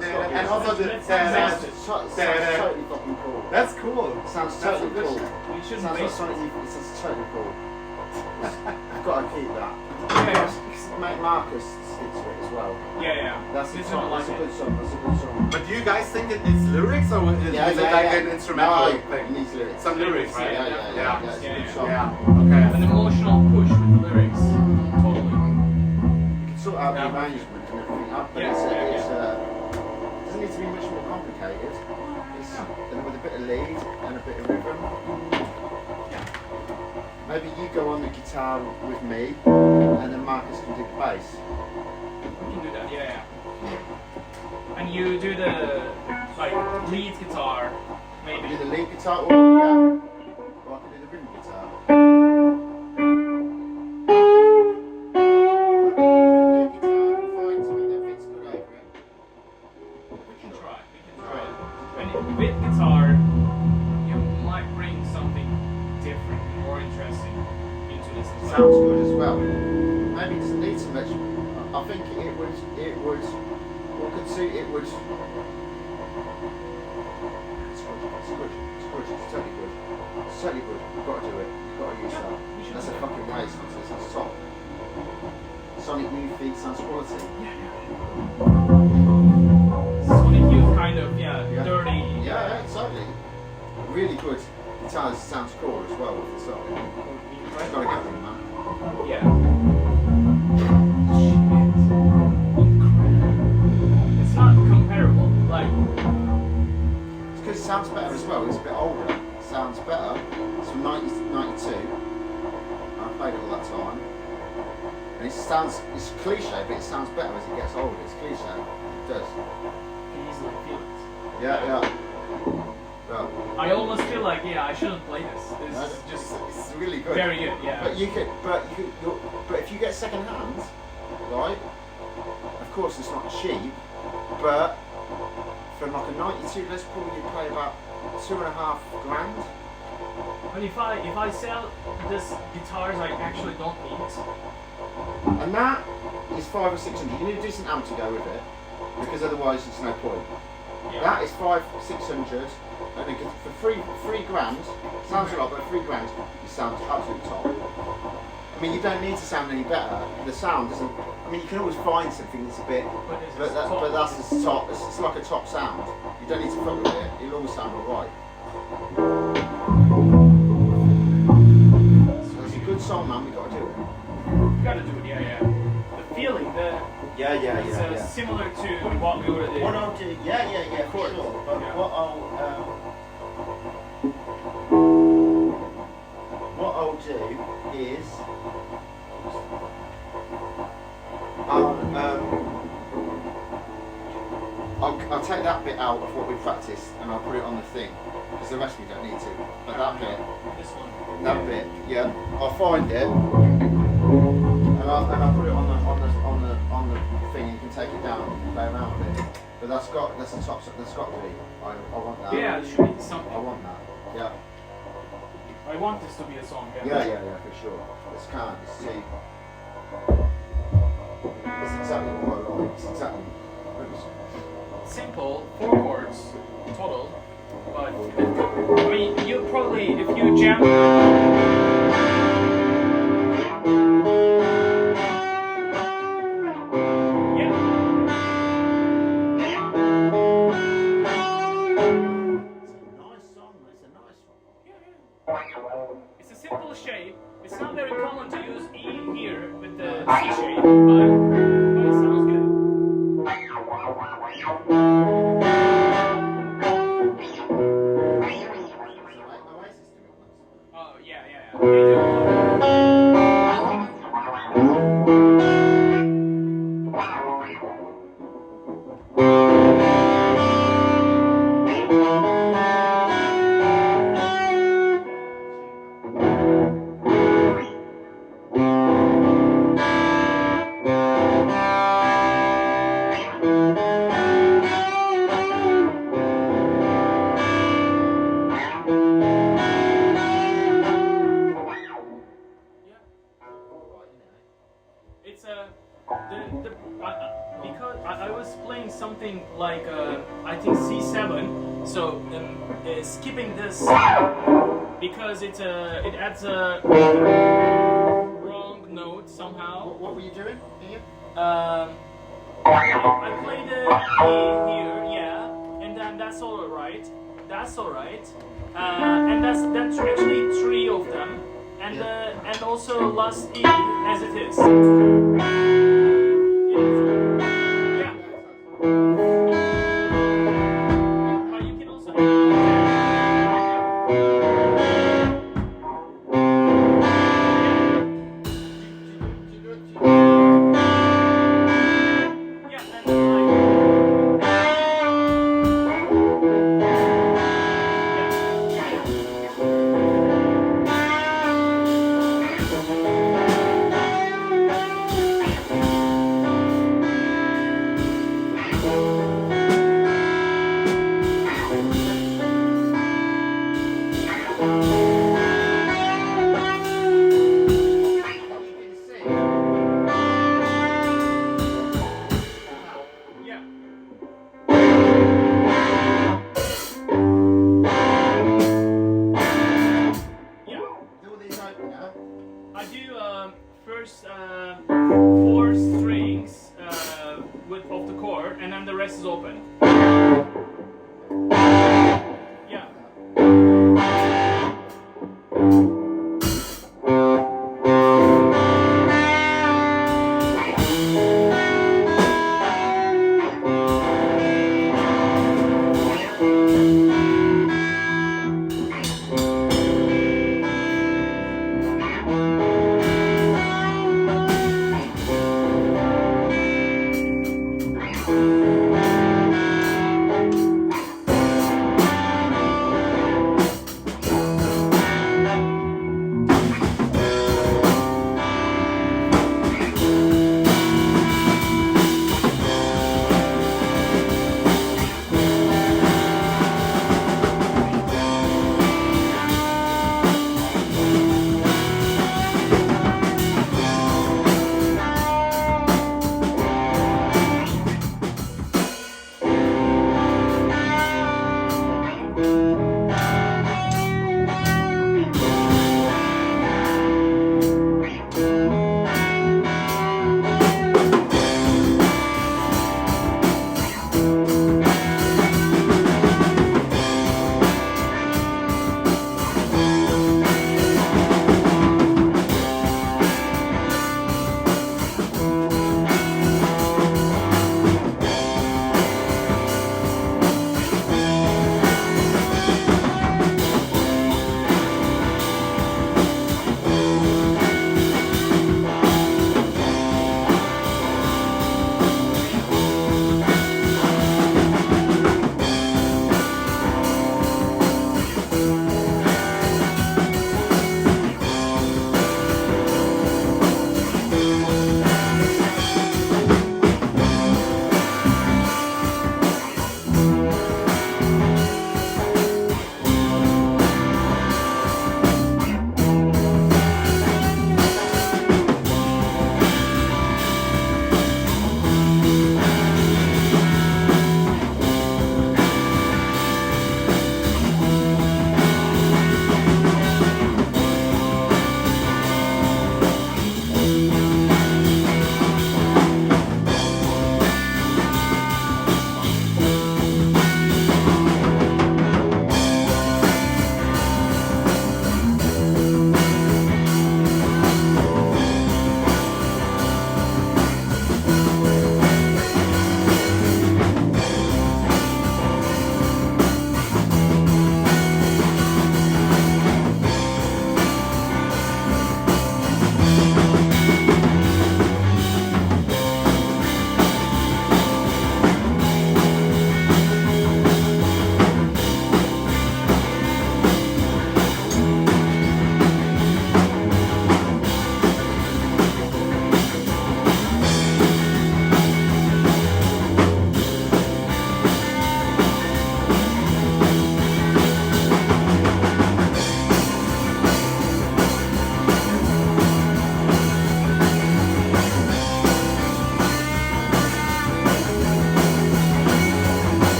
That's gotta be And a also song. the Let's test it. Sounds totally fucking cool. That's cool. Sounds That's totally a good cool. shit. We shouldn't Sounds like waste something it. it sounds totally cool. You've got to keep that. Yeah. Make Marcus stick to it as well. Yeah. That's This a song. is That's a like good song. That's a good song. But do you guys think it's lyrics or is it like an instrumental No, thing? it needs lyrics. Some lyrics, right? Yeah. It's a Yeah, good yeah. song. Yeah. Okay. an emotional push with the lyrics. Totally. You can sort out the Yeah. arrangement and everything up, but Yeah, it yeah. doesn't need to be much more complicated. It's with a bit of lead and a bit of rhythm. Yeah. Maybe you go on the guitar with me, and then Marcus can do the bass. We can do that, yeah. And you do the like lead guitar, I can maybe. do the lead guitar, or I can do the rhythm guitar. Lead guitar, find something that fits good over it. We can try. And with guitar, you might bring something different, more interesting into this as well. Sounds good as well. Maybe it doesn't need so much. I think it would, what could suit it would. It's totally good. It's totally good. You've got to do it. You've got to use Yeah, that. we should That's do a it. fucking waste. That's top. Sonic New Feet sounds quality. Sonic Youth kind of, dirty. Yeah, totally. Really good. Guitar sounds cool as well with the song. You've got to get them, man. Yeah. Incredible. It's not comparable. Like, It's because it sounds better as well. It's a bit older. It sounds better. It's from 1992. I played it all that time. And it's cliche, but it sounds better as it gets older. It's cliche. It does. you can easily feel it. Yeah. I almost feel like, I shouldn't play this. This is just it's really good. very good, yeah. But but if you get second hand, right? Of course, it's not cheap, but from like a 92 Les Paul, you pay about $2.5 grand. But if I sell this guitars I actually don't need, And that is 500 or 600. You need a decent amp to go with it, because otherwise it's no point. That is 500-600, and it gets, for three grand, sounds a lot, but $3 grand, it sounds absolutely top. I mean, you don't need to sound any better. The sound doesn't. I mean, you can always find something that's a bit, but that's the top. It's like a top sound. You don't need to fuck with it. It'll always sound alright. So it's a good song, man. We got to do it. you gotta do it, The feeling, it's similar to what we already did. What I'll do, of course. sure. But Yeah. what I'll do is I'll take that bit out of what we practiced and I'll put it on the thing because the rest we don't need to. But that bit, This one. I'll find it and I'll put it on the thing. You can take it down and play around with it. But that's got to be. I want that. Yeah, it should be something. I want that. Yeah. I want this to be a song. Yeah, for sure. It's can't see. It's exactly what I like. It's exactly. Simple, 4 chords total, but I mean, you probably, if you jam. Yeah. Nice song. It's a nice one. It's a simple shape. It's not very common to use E here with the C shape, but it sounds good. Oh, yeah. They do. It's playing something like I think C7. So skipping this because it adds a wrong note somehow. What were you doing here? I played here, yeah, and then that's all right. That's all right, and that's actually 3 of them, and also last E as it is. Yeah. You can also. I do first 4 strings of the chord, and then the rest is open. Yeah.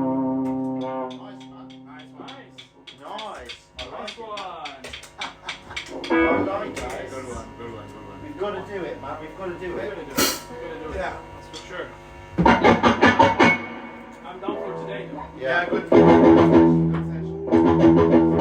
Nice, man. Nice. Nice. I like Nice it. one. I like Yeah, it. good one, good one, good one. We've got to do it, man. We've got to do We're it. gonna do it. We're gonna do it. Yeah. That's for sure. I'm done for today though. Yeah, good. Good session.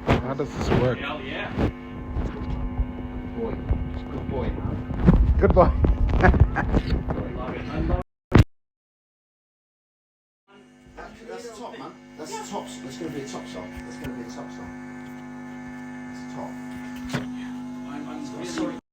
How does this work? Hell yeah. Boy. Good boy, man. Good boy. I love it. I love That's the top, man. That's the top. That's going to be a top song. That's going to be a top song. That's the top. I'm It's got a really solid